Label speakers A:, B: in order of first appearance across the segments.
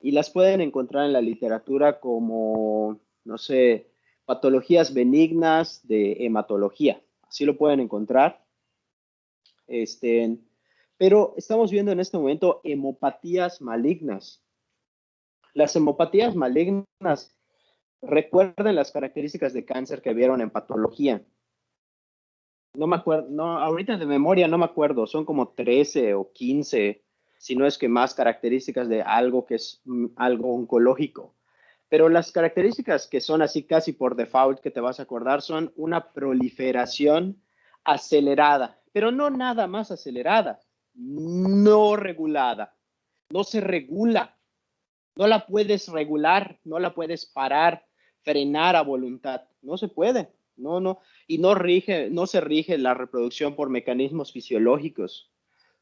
A: y las pueden encontrar en la literatura como, no sé, patologías benignas de hematología. Así lo pueden encontrar. Este, pero estamos viendo en este momento hemopatías malignas. Las hemopatías malignas, recuerden las características de cáncer que vieron en patología. No me acuerdo, no, ahorita de memoria no me acuerdo, son como 13 o 15, si no es que más características de algo que es algo oncológico. Pero las características que son así casi por default que te vas a acordar son una proliferación acelerada, pero no nada más acelerada, no regulada, no se regula, no la puedes regular, no la puedes parar, frenar a voluntad, no se puede, no, no, y no se rige la reproducción por mecanismos fisiológicos.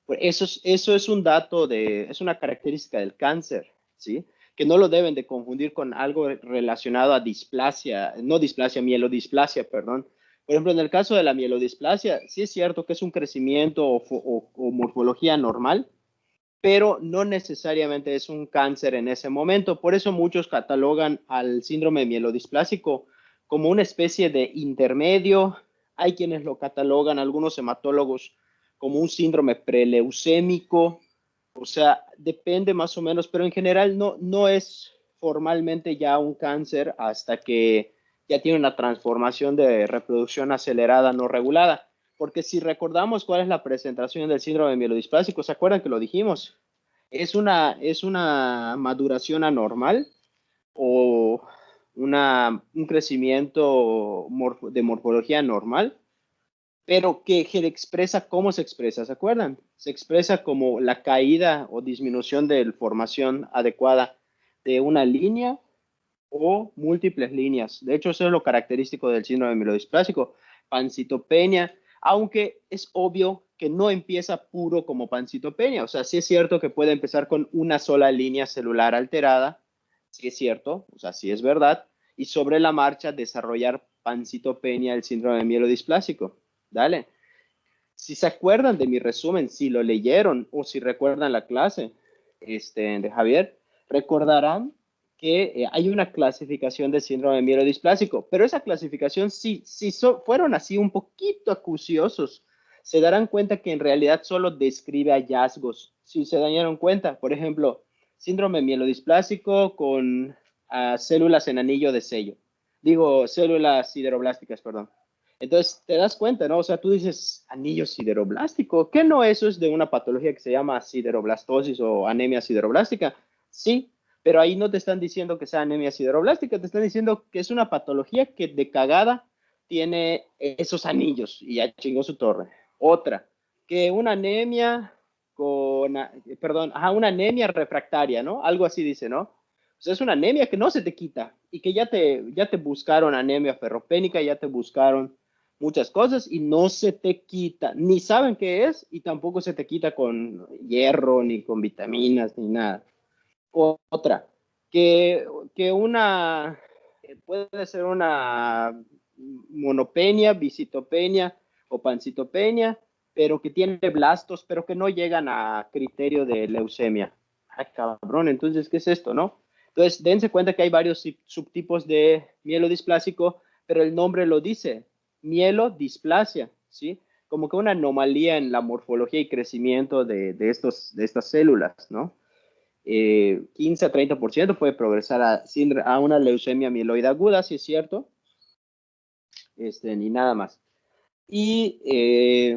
A: Pues eso es un dato es una característica del cáncer, ¿sí? Que no lo deben de confundir con algo relacionado a displasia, no displasia, mielodisplasia, perdón. Por ejemplo, en el caso de la mielodisplasia, sí es cierto que es un crecimiento o morfología normal, pero no necesariamente es un cáncer en ese momento. Por eso muchos catalogan al síndrome mielodisplásico como una especie de intermedio. Hay quienes lo catalogan, algunos hematólogos, como un síndrome preleucémico. O sea, depende más o menos, pero en general no es formalmente ya un cáncer hasta que ya tiene una transformación de reproducción acelerada no regulada. Porque si recordamos cuál es la presentación del síndrome mielodisplásico, ¿se acuerdan que lo dijimos? Es una maduración anormal o un crecimiento de morfología normal, pero que se expresa, ¿cómo se expresa? ¿Se acuerdan? Se expresa como la caída o disminución de formación adecuada de una línea o múltiples líneas. De hecho, eso es lo característico del síndrome mielodisplásico, pancitopenia, aunque es obvio que no empieza puro como pancitopenia. O sea, sí es cierto que puede empezar con una sola línea celular alterada, sí es cierto, o sea, sí es verdad, y sobre la marcha desarrollar pancitopenia, el síndrome mielodisplásico. Dale. Si se acuerdan de mi resumen, si lo leyeron o si recuerdan la clase de Javier, recordarán que hay una clasificación de síndrome mielodisplásico, pero esa clasificación, si fueron así un poquito acuciosos, se darán cuenta que en realidad solo describe hallazgos. Si se dieron cuenta, por ejemplo, síndrome mielodisplásico con células en anillo de sello. Digo, células sideroblásticas, perdón. Entonces te das cuenta, ¿no? O sea, tú dices anillo sideroblástico. ¿Qué no eso es de una patología que se llama sideroblastosis o anemia sideroblástica? Sí, pero ahí no te están diciendo que sea anemia sideroblástica, te están diciendo que es una patología que de cagada tiene esos anillos y ya chingó su torre. Otra, que una anemia con, perdón, una anemia refractaria, ¿no? Algo así dice, ¿no? O sea, es una anemia que no se te quita y que ya te buscaron anemia ferropénica, ya te buscaron muchas cosas y no se te quita, ni saben qué es y tampoco se te quita con hierro, ni con vitaminas, ni nada. Otra, que, que una, puede ser una monopenia, visitopenia o pancitopenia, pero que tiene blastos, pero que no llegan a criterio de leucemia. Ay, cabrón, entonces, ¿qué es esto, no? Entonces, dense cuenta que hay varios subtipos de mielodisplásico, pero el nombre lo dice, mielodisplasia, ¿sí? Como que una anomalía en la morfología y crecimiento de estas células, ¿no? 15 a 30% puede progresar a una leucemia mieloide aguda, si es cierto, ni nada más. Y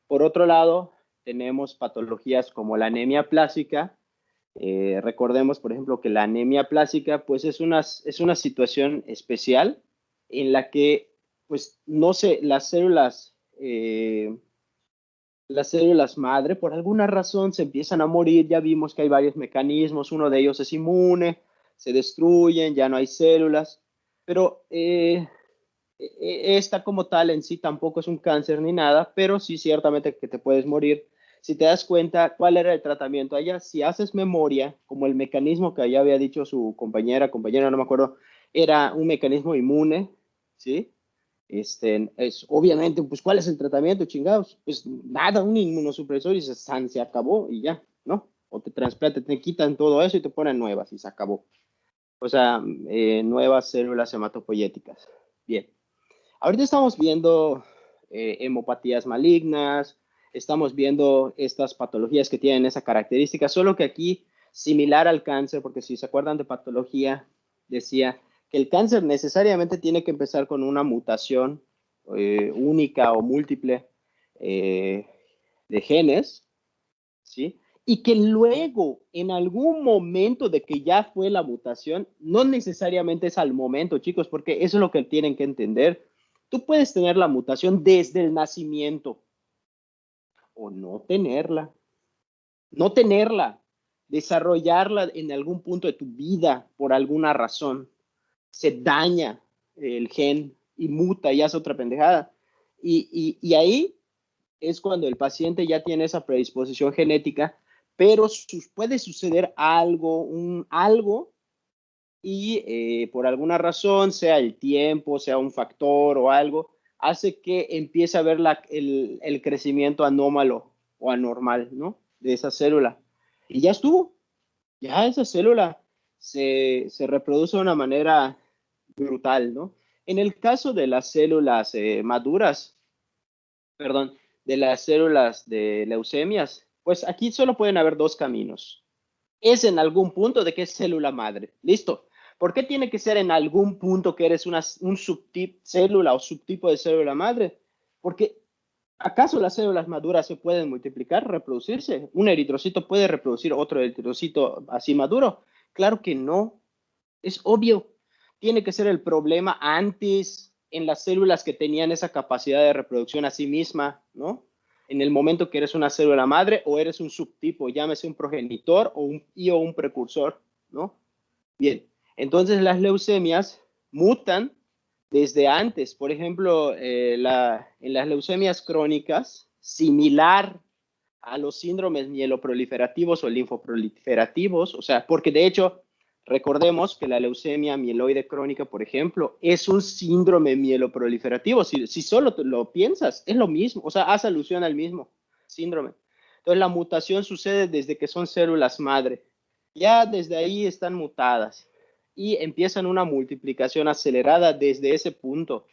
A: por otro lado, tenemos patologías como la anemia plástica. Recordemos, por ejemplo, que la anemia plástica pues es una situación especial en la que pues no sé, las células madre por alguna razón se empiezan a morir. Ya vimos que hay varios mecanismos, uno de ellos es inmune, se destruyen, ya no hay células, pero esta como tal en sí tampoco es un cáncer ni nada, pero sí ciertamente que te puedes morir. Si te das cuenta cuál era el tratamiento allá, si haces memoria, como el mecanismo que ya había dicho su compañera, no me acuerdo, era un mecanismo inmune, ¿sí? Es obviamente, pues, ¿cuál es el tratamiento, chingados? Pues nada, un inmunosupresor y se acabó y ya, ¿no? o te trasplantan, te quitan todo eso y te ponen nuevas y se acabó. O sea, nuevas células hematopoyéticas. Bien. Ahorita estamos viendo hemopatías malignas, estamos viendo estas patologías que tienen esa característica, solo que aquí, similar al cáncer, porque si se acuerdan de patología, decía que el cáncer necesariamente tiene que empezar con una mutación única o múltiple de genes, ¿sí? Y que luego, en algún momento de que ya fue la mutación, no necesariamente es al momento, chicos, porque eso es lo que tienen que entender. Tú puedes tener la mutación desde el nacimiento o no tenerla, desarrollarla en algún punto de tu vida por alguna razón. Se daña el gen y muta y hace otra pendejada. Y ahí es cuando el paciente ya tiene esa predisposición genética, pero puede suceder algo y por alguna razón, sea el tiempo, sea un factor o algo, hace que empiece a ver el crecimiento anómalo o anormal, ¿no? De esa célula. Y ya estuvo, ya esa célula se reproduce de una manera brutal, ¿no? En el caso de las células maduras, perdón, de las células de leucemias, pues aquí solo pueden haber dos caminos. Es en algún punto de que es célula madre. Listo. ¿Por qué tiene que ser en algún punto que eres un subtip, célula o subtipo de célula madre? Porque ¿acaso las células maduras se pueden multiplicar, reproducirse? ¿Un eritrocito puede reproducir otro eritrocito así maduro? Claro que no. Es obvio. Tiene que ser el problema antes en las células que tenían esa capacidad de reproducción a sí misma, ¿no? En el momento que eres una célula madre o eres un subtipo, llámese un progenitor o un precursor, ¿no? Bien, entonces las leucemias mutan desde antes. Por ejemplo, en las leucemias crónicas, similar a los síndromes mieloproliferativos o linfoproliferativos, o sea, porque de hecho, recordemos que la leucemia mieloide crónica, por ejemplo, es un síndrome mieloproliferativo. Si solo lo piensas, es lo mismo, o sea, hace alusión al mismo síndrome. Entonces, la mutación sucede desde que son células madre. Ya desde ahí están mutadas y empiezan una multiplicación acelerada desde ese punto.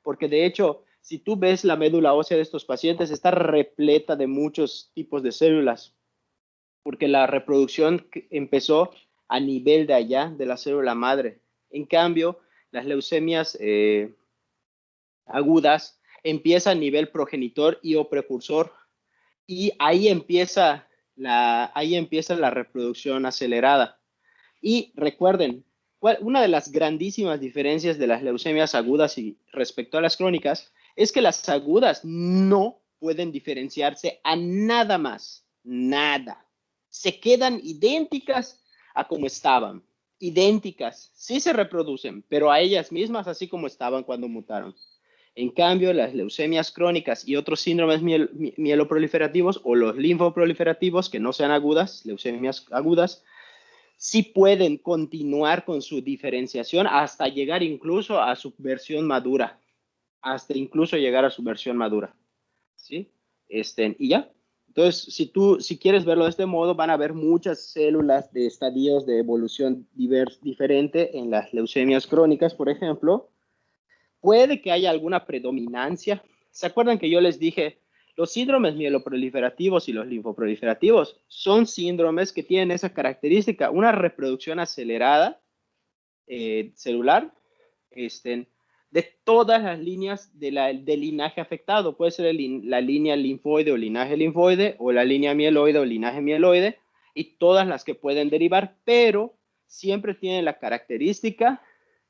A: Porque de hecho, si tú ves la médula ósea de estos pacientes, está repleta de muchos tipos de células, porque la reproducción empezó a nivel de allá, de la célula madre. En cambio, las leucemias agudas empiezan a nivel progenitor y o precursor, y ahí empieza la reproducción acelerada. Y recuerden, una de las grandísimas diferencias de las leucemias agudas y respecto a las crónicas es que las agudas no pueden diferenciarse a nada más, nada. Se quedan idénticas a como estaban, idénticas. Sí se reproducen, pero a ellas mismas así como estaban cuando mutaron. En cambio, las leucemias crónicas y otros síndromes mieloproliferativos o los linfoproliferativos que no sean agudas, leucemias agudas, sí pueden continuar con su diferenciación hasta llegar incluso a su versión madura, hasta incluso llegar a su versión madura, ¿sí? Y ya. Entonces, si quieres verlo de este modo, van a haber muchas células de estadios de evolución diferente en las leucemias crónicas, por ejemplo. Puede que haya alguna predominancia. ¿Se acuerdan que yo les dije los síndromes mieloproliferativos y los linfoproliferativos son síndromes que tienen esa característica, una reproducción acelerada celular de todas las líneas del linaje afectado? Puede ser la línea linfoide o linaje linfoide o la línea mieloide o linaje mieloide y todas las que pueden derivar, pero siempre tienen la característica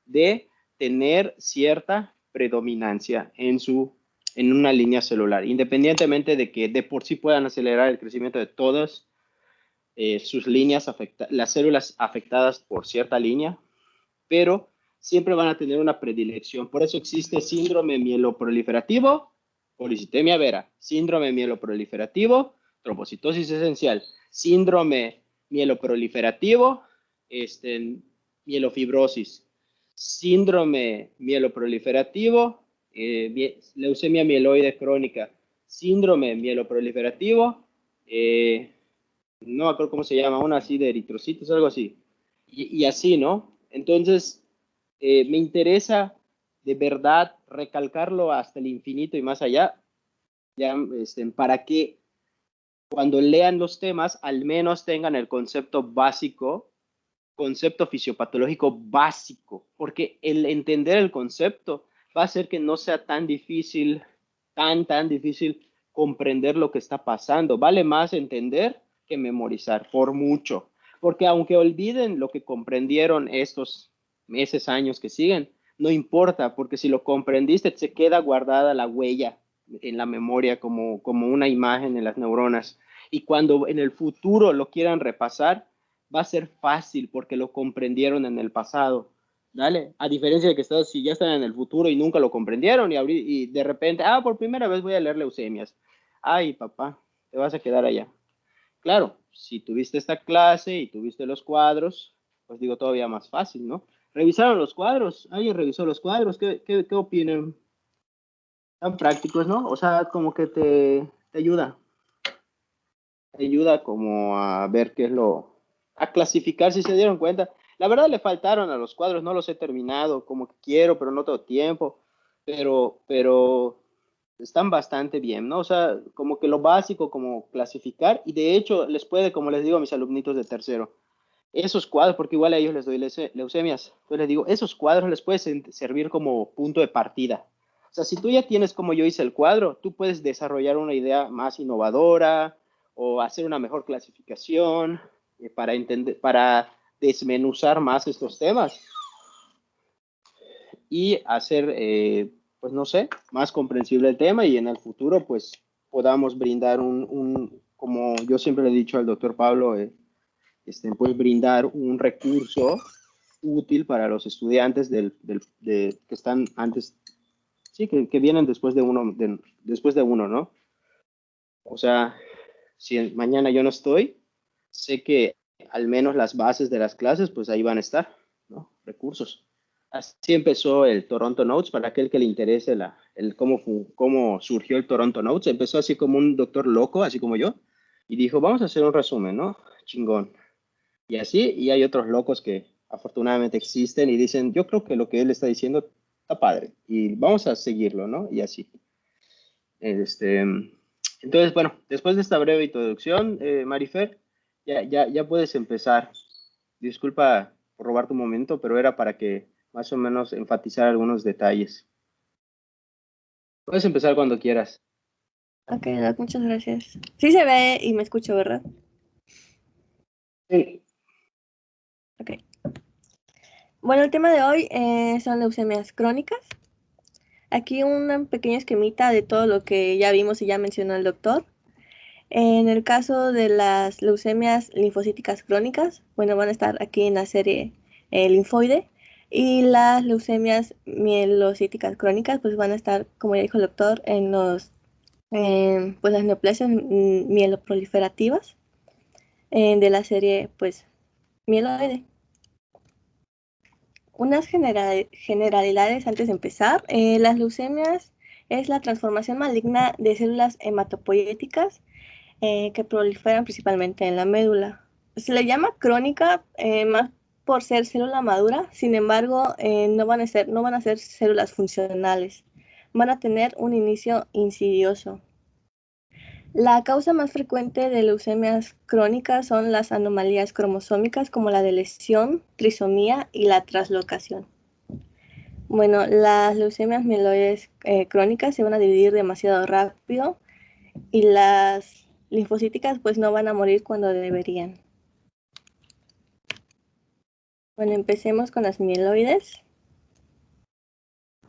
A: de tener cierta predominancia en una línea celular, independientemente de que de por sí puedan acelerar el crecimiento de todas sus líneas, las células afectadas por cierta línea, pero siempre van a tener una predilección. Por eso existe síndrome mieloproliferativo, policitemia vera, síndrome mieloproliferativo, trombocitosis esencial, síndrome mieloproliferativo, mielofibrosis, síndrome mieloproliferativo, leucemia mieloide crónica, síndrome mieloproliferativo, no me acuerdo cómo se llama, una así de eritrocitos, algo así. Y así, ¿no? Entonces, me interesa de verdad recalcarlo hasta el infinito y más allá, ya, para que cuando lean los temas, al menos tengan el concepto básico, concepto fisiopatológico básico, porque el entender el concepto va a hacer que no sea tan difícil, tan difícil comprender lo que está pasando. Vale más entender que memorizar, por mucho. Porque aunque olviden lo que comprendieron estos meses, años que siguen, no importa, porque si lo comprendiste, se queda guardada la huella en la memoria como una imagen en las neuronas. Y cuando en el futuro lo quieran repasar, va a ser fácil porque lo comprendieron en el pasado. ¿Dale? A diferencia de que si ya están en el futuro y nunca lo comprendieron y de repente, por primera vez voy a leer leucemias. Ay, papá, te vas a quedar allá. Claro, si tuviste esta clase y tuviste los cuadros, pues digo todavía más fácil, ¿no? ¿Revisaron los cuadros? ¿Alguien revisó los cuadros? ¿Qué opinan? Tan prácticos, ¿no? O sea, como que te ayuda. Te ayuda como a ver qué es a clasificar si se dieron cuenta. La verdad le faltaron a los cuadros, no los he terminado como que quiero, pero no tengo tiempo. Pero están bastante bien, ¿no? O sea, como que lo básico, como clasificar, y de hecho les puede, como les digo a mis alumnitos de tercero, esos cuadros, porque igual a ellos les doy leucemias, entonces les digo, esos cuadros les puede servir como punto de partida. O sea, si tú ya tienes como yo hice el cuadro, tú puedes desarrollar una idea más innovadora o hacer una mejor clasificación para entender, para desmenuzar más estos temas y hacer, pues no sé, más comprensible el tema y en el futuro, pues podamos brindar como yo siempre le he dicho al doctor Pablo, pues brindar un recurso útil para los estudiantes que están antes, sí, que vienen después de uno, ¿no? O sea, si mañana yo no estoy, sé que al menos las bases de las clases, pues ahí van a estar, ¿no? Recursos. Así empezó el Toronto Notes, para aquel que le interese cómo surgió el Toronto Notes. Empezó así como un doctor loco, así como yo, y dijo, vamos a hacer un resumen, ¿no? Chingón. Y así, y hay otros locos que afortunadamente existen y dicen, yo creo que lo que él está diciendo está padre, y vamos a seguirlo, ¿no? Y así. Este, entonces, bueno, después de esta breve introducción, Marifer, ya puedes empezar. Disculpa por robar tu momento, pero era para que más o menos enfatizar algunos detalles. Puedes empezar cuando quieras.
B: Ok, Doc, muchas gracias. Sí se ve y me escucho, ¿verdad?
A: Sí.
B: Ok. Bueno, el tema de hoy son leucemias crónicas. Aquí un pequeño esquemita de todo lo que ya vimos y ya mencionó el doctor. En el caso de las leucemias linfocíticas crónicas, bueno, van a estar aquí en la serie linfoide. Y las leucemias mielocíticas crónicas, pues van a estar, como ya dijo el doctor, pues las neoplasias mieloproliferativas de la serie, pues, mieloide. Unas generalidades antes de empezar. Las leucemias es la transformación maligna de células hematopoyéticas que proliferan principalmente en la médula. Se le llama crónica más por ser célula madura, sin embargo, no van a ser células funcionales, van a tener un inicio insidioso. La causa más frecuente de leucemias crónicas son las anomalías cromosómicas como la de lesión, trisomía y la translocación. Bueno, las leucemias mieloides crónicas se van a dividir demasiado rápido y las linfocíticas pues no van a morir cuando deberían. Bueno, empecemos con las mieloides.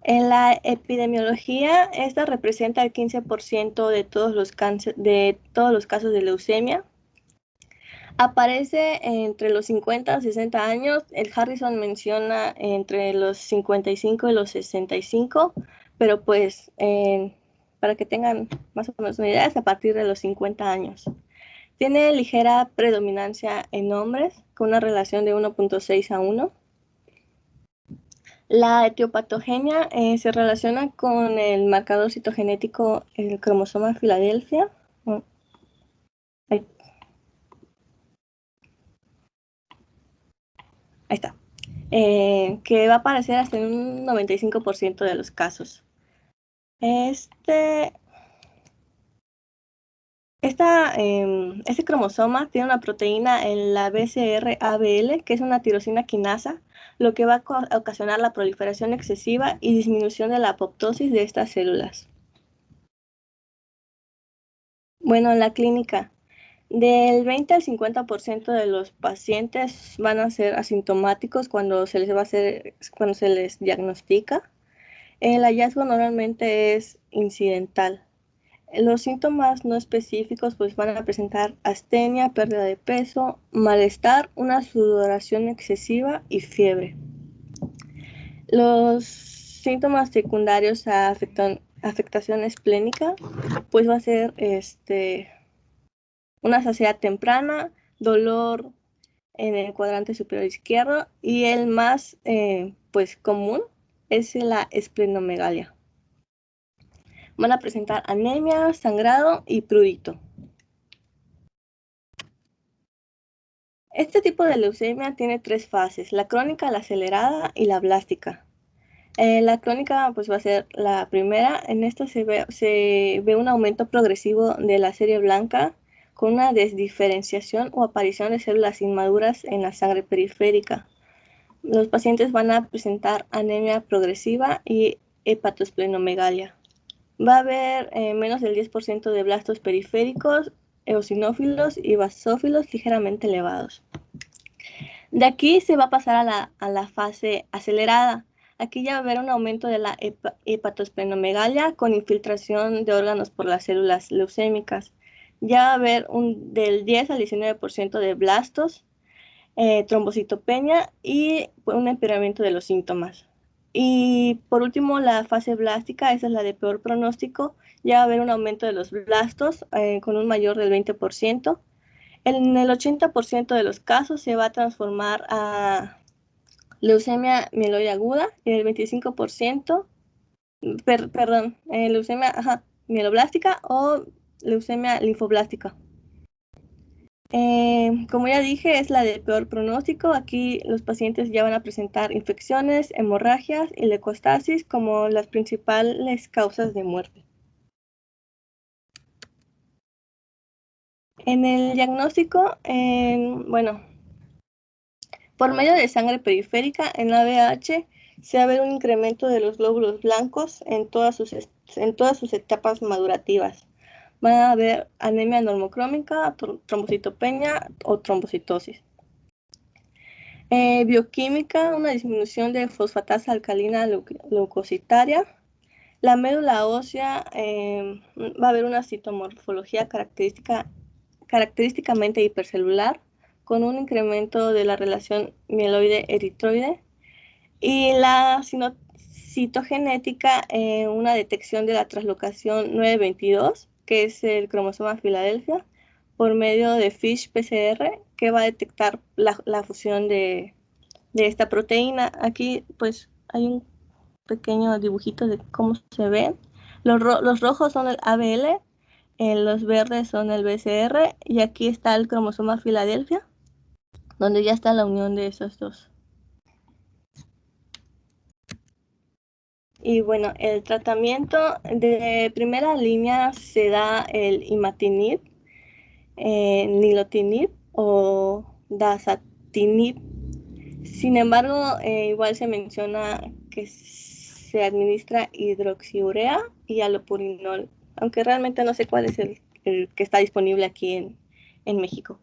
B: En la epidemiología, esta representa el 15% de todos los casos de leucemia. Aparece entre los 50 a 60 años. El Harrison menciona entre los 55 y los 65, pero pues para que tengan más o menos una idea, es a partir de los 50 años. Tiene ligera predominancia en hombres, con una relación de 1.6 a 1. La etiopatogenia se relaciona con el marcador citogenético, el cromosoma Filadelfia. ahí está, que va a aparecer hasta en un 95% de los casos. Este cromosoma tiene una proteína en la BCR-ABL, que es una tirosina quinasa, lo que va a ocasionar la proliferación excesiva y disminución de la apoptosis de estas células. Bueno, en la clínica, del 20 al 50% de los pacientes van a ser asintomáticos cuando se les diagnostica. El hallazgo normalmente es incidental. Los síntomas no específicos pues van a presentar astenia, pérdida de peso, malestar, una sudoración excesiva y fiebre. Los síntomas secundarios a afectación esplénica pues va a ser una saciedad temprana, dolor en el cuadrante superior izquierdo y el más pues común es la esplenomegalia. Van a presentar anemia, sangrado y prurito. Este tipo de leucemia tiene 3 fases, la crónica, la acelerada y la blástica. La crónica pues va a ser la primera. En esta se ve un aumento progresivo de la serie blanca con una desdiferenciación o aparición de células inmaduras en la sangre periférica. Los pacientes van a presentar anemia progresiva y hepatoesplenomegalia. Va a haber menos del 10% de blastos periféricos, eosinófilos y basófilos ligeramente elevados. De aquí se va a pasar a la fase acelerada. Aquí ya va a haber un aumento de la hepatoesplenomegalia con infiltración de órganos por las células leucémicas. Ya va a haber del 10 al 19% de blastos, trombocitopenia y un empeoramiento de los síntomas. Y por último, la fase blástica, esa es la de peor pronóstico, ya va a haber un aumento de los blastos con un mayor del 20%. En el 80% de los casos se va a transformar a leucemia mieloide aguda y en el 25%, leucemia mieloblástica o leucemia linfoblástica. Como ya dije, es la de peor pronóstico. Aquí los pacientes ya van a presentar infecciones, hemorragias y leucostasis como las principales causas de muerte. En el diagnóstico, bueno, por medio de sangre periférica, en ABH, se va a ver un incremento de los glóbulos blancos en todas sus etapas madurativas. Van a haber anemia normocrómica, trombocitopenia o trombocitosis. Bioquímica, una disminución de fosfatasa alcalina leucocitaria. La médula ósea va a haber una citomorfología característicamente hipercelular, con un incremento de la relación mieloide-eritroide. Y la citogenética, una detección de la translocación 922, que es el cromosoma Filadelfia, por medio de FISH PCR, que va a detectar la fusión de esta proteína. Aquí pues hay un pequeño dibujito de cómo se ven. Los rojos son el ABL, los verdes son el BCR y aquí está el cromosoma Filadelfia, donde ya está la unión de esos dos. Y bueno, el tratamiento de primera línea se da el imatinib, nilotinib o dasatinib. Sin embargo, igual se menciona que se administra hidroxiurea y allopurinol, aunque realmente no sé cuál es el que está disponible aquí en México.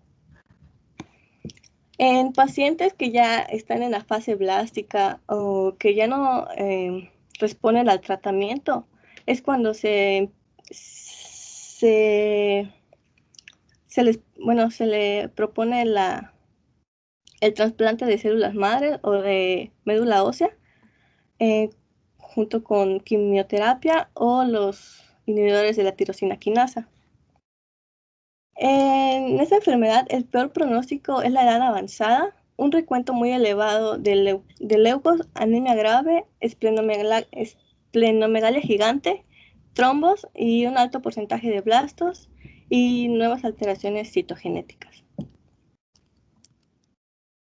B: En pacientes que ya están en la fase blástica o que ya no responden al tratamiento, es cuando se le propone el trasplante de células madre o de médula ósea junto con quimioterapia o los inhibidores de la tirosina quinasa. En esta enfermedad, el peor pronóstico es la edad avanzada, un recuento muy elevado de leucos, anemia grave, esplenomegalia gigante, trombos y un alto porcentaje de blastos y nuevas alteraciones citogenéticas.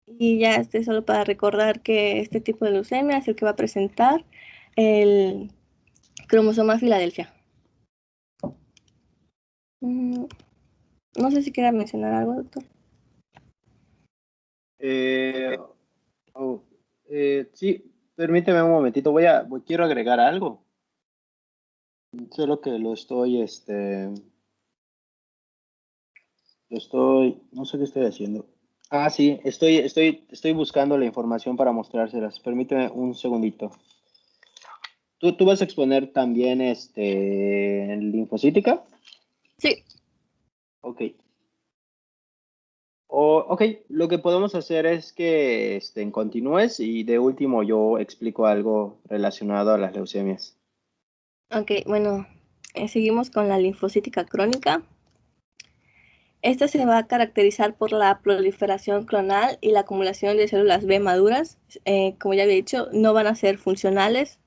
B: Y ya solo para recordar que este tipo de leucemia es el que va a presentar el cromosoma Filadelfia. No sé si quiera mencionar algo, doctor.
A: Sí, permíteme un momentito, quiero agregar algo. Solo que no sé qué estoy haciendo. Ah, sí, estoy buscando la información para mostrárselas. Permíteme un segundito. ¿Tú vas a exponer también linfocítica?
B: Sí.
A: Ok. Ok, lo que podemos hacer es que continúes y de último yo explico algo relacionado a las leucemias.
B: Ok, bueno, seguimos con la linfocítica crónica. Esta se va a caracterizar por la proliferación clonal y la acumulación de células B maduras. Como ya había dicho, no van a ser funcionales.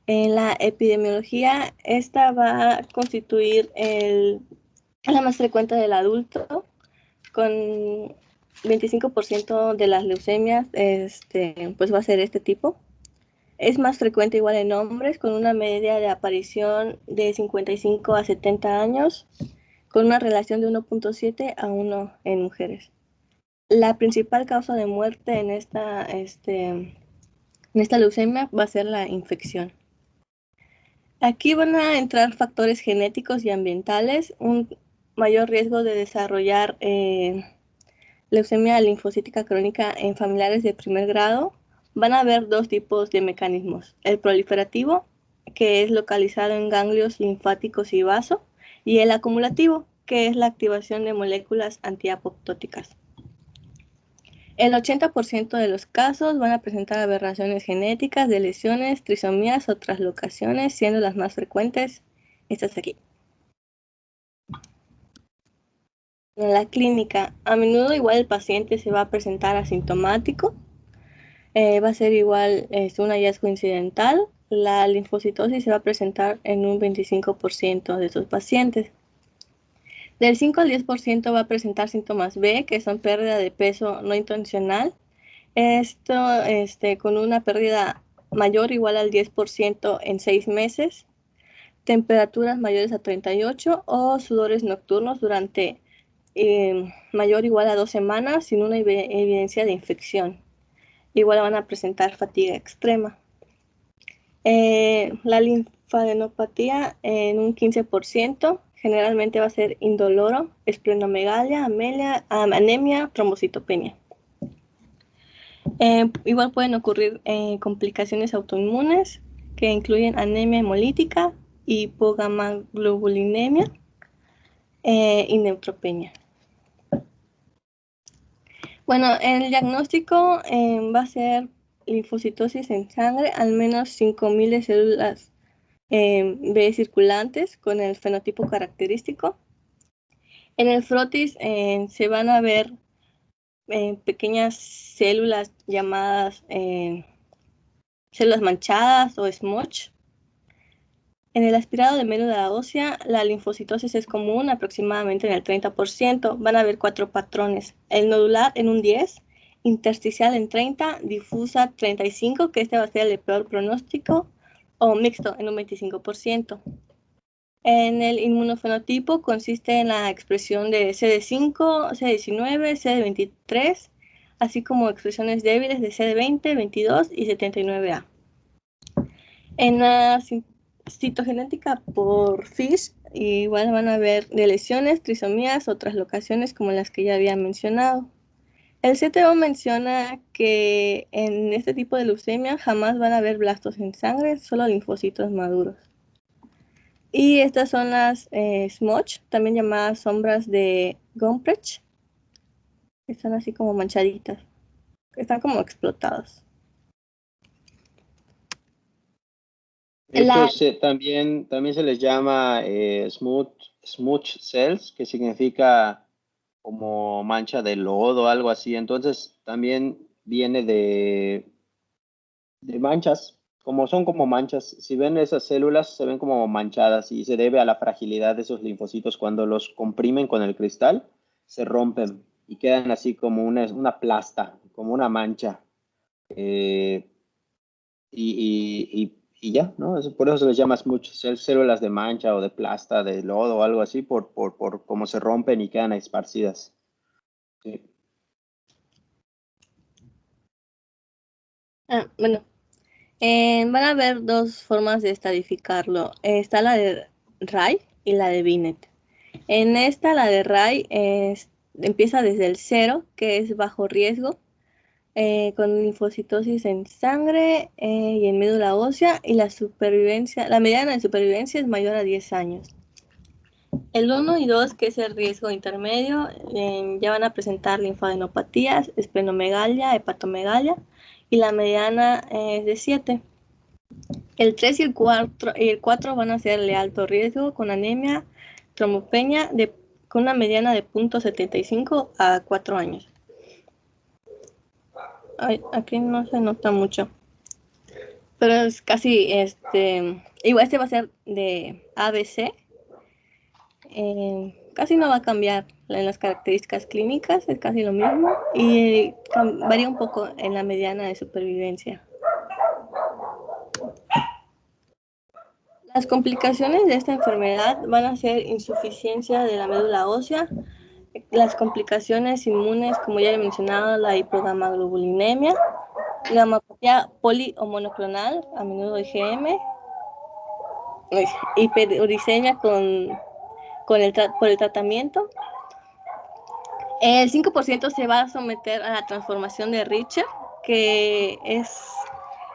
B: En la epidemiología, esta va a constituir la más frecuente del adulto, con 25% de las leucemias, pues va a ser este tipo. Es más frecuente igual en hombres, con una media de aparición de 55 a 70 años, con una relación de 1.7 a 1 en mujeres. La principal causa de muerte en esta leucemia va a ser la infección. Aquí van a entrar factores genéticos y ambientales, un mayor riesgo de desarrollar leucemia linfocítica crónica en familiares de primer grado. Van a haber dos tipos de mecanismos: el proliferativo, que es localizado en ganglios linfáticos y vaso, y el acumulativo, que es la activación de moléculas antiapoptóticas. El 80% de los casos van a presentar aberraciones genéticas de lesiones, trisomías o traslocaciones, siendo las más frecuentes estas aquí. En la clínica, a menudo igual el paciente se va a presentar asintomático, va a ser igual un hallazgo incidental. La linfocitosis se va a presentar en un 25% de estos pacientes. Del 5 al 10% va a presentar síntomas B, que son pérdida de peso no intencional. Esto con una pérdida mayor o igual al 10% en 6 meses, temperaturas mayores a 38 o sudores nocturnos durante mayor o igual a 2 semanas sin una evidencia de infección. Igual van a presentar fatiga extrema. La linfadenopatía en un 15%, generalmente va a ser indoloro, esplenomegalia, anemia, trombocitopenia. Igual pueden ocurrir complicaciones autoinmunes que incluyen anemia hemolítica, hipogamaglobulinemia y neutropenia. Bueno, el diagnóstico va a ser linfocitosis en sangre, al menos 5.000 de células B circulantes con el fenotipo característico. En el frotis se van a ver pequeñas células llamadas células manchadas o smudge. En el aspirado de médula ósea, la linfocitosis es común, aproximadamente en el 30%. Van a haber 4 patrones: el nodular en un 10%, intersticial en 30%, difusa 35%, que este va a ser el de peor pronóstico, o mixto en un 25%. En el inmunofenotipo consiste en la expresión de CD5, CD19, CD23, así como expresiones débiles de CD20, 22 y 79A. En la citogenética por FISH, igual van a haber de lesiones, trisomías o traslocaciones como las que ya había mencionado. El CTO menciona que en este tipo de leucemia jamás van a haber blastos en sangre, solo linfocitos maduros. Y estas son las smudge, también llamadas sombras de Gomprecht. Están así como manchaditas, están como explotadas.
A: Estos también se les llama smudge cells, que significa como mancha de lodo o algo así. Entonces también viene de manchas, son como manchas. Si ven esas células, se ven como manchadas y se debe a la fragilidad de esos linfocitos. Cuando los comprimen con el cristal, se rompen y quedan así como una plasta, como una mancha. Y ya, ¿no? Por eso se les llama mucho células de mancha o de plasta, de lodo o algo así, por cómo se rompen y quedan esparcidas. Sí.
B: Bueno, van a haber dos formas de estadificarlo. Está la de Ray y la de Binet. En esta, la de Ray, empieza desde el 0, que es bajo riesgo, con linfocitosis en sangre y en médula ósea, y la mediana de supervivencia es mayor a 10 años. El 1 y 2, que es el riesgo intermedio, ya van a presentar linfadenopatías, esplenomegalia, hepatomegalia, y la mediana es de 7. El 3 y el 4 van a ser de alto riesgo, con anemia, trombopenia, con una mediana de 0.75 a 4 años. Ay, aquí no se nota mucho, pero es casi, igual este va a ser de ABC. Casi no va a cambiar en las características clínicas, es casi lo mismo, y varía un poco en la mediana de supervivencia. Las complicaciones de esta enfermedad van a ser insuficiencia de la médula ósea, las complicaciones inmunes, como ya he mencionado, la hipogamaglobulinemia, gamapatía poli o monoclonal, a menudo IgM, hiperuricemia por el tratamiento. El 5% se va a someter a la transformación de Richter, que es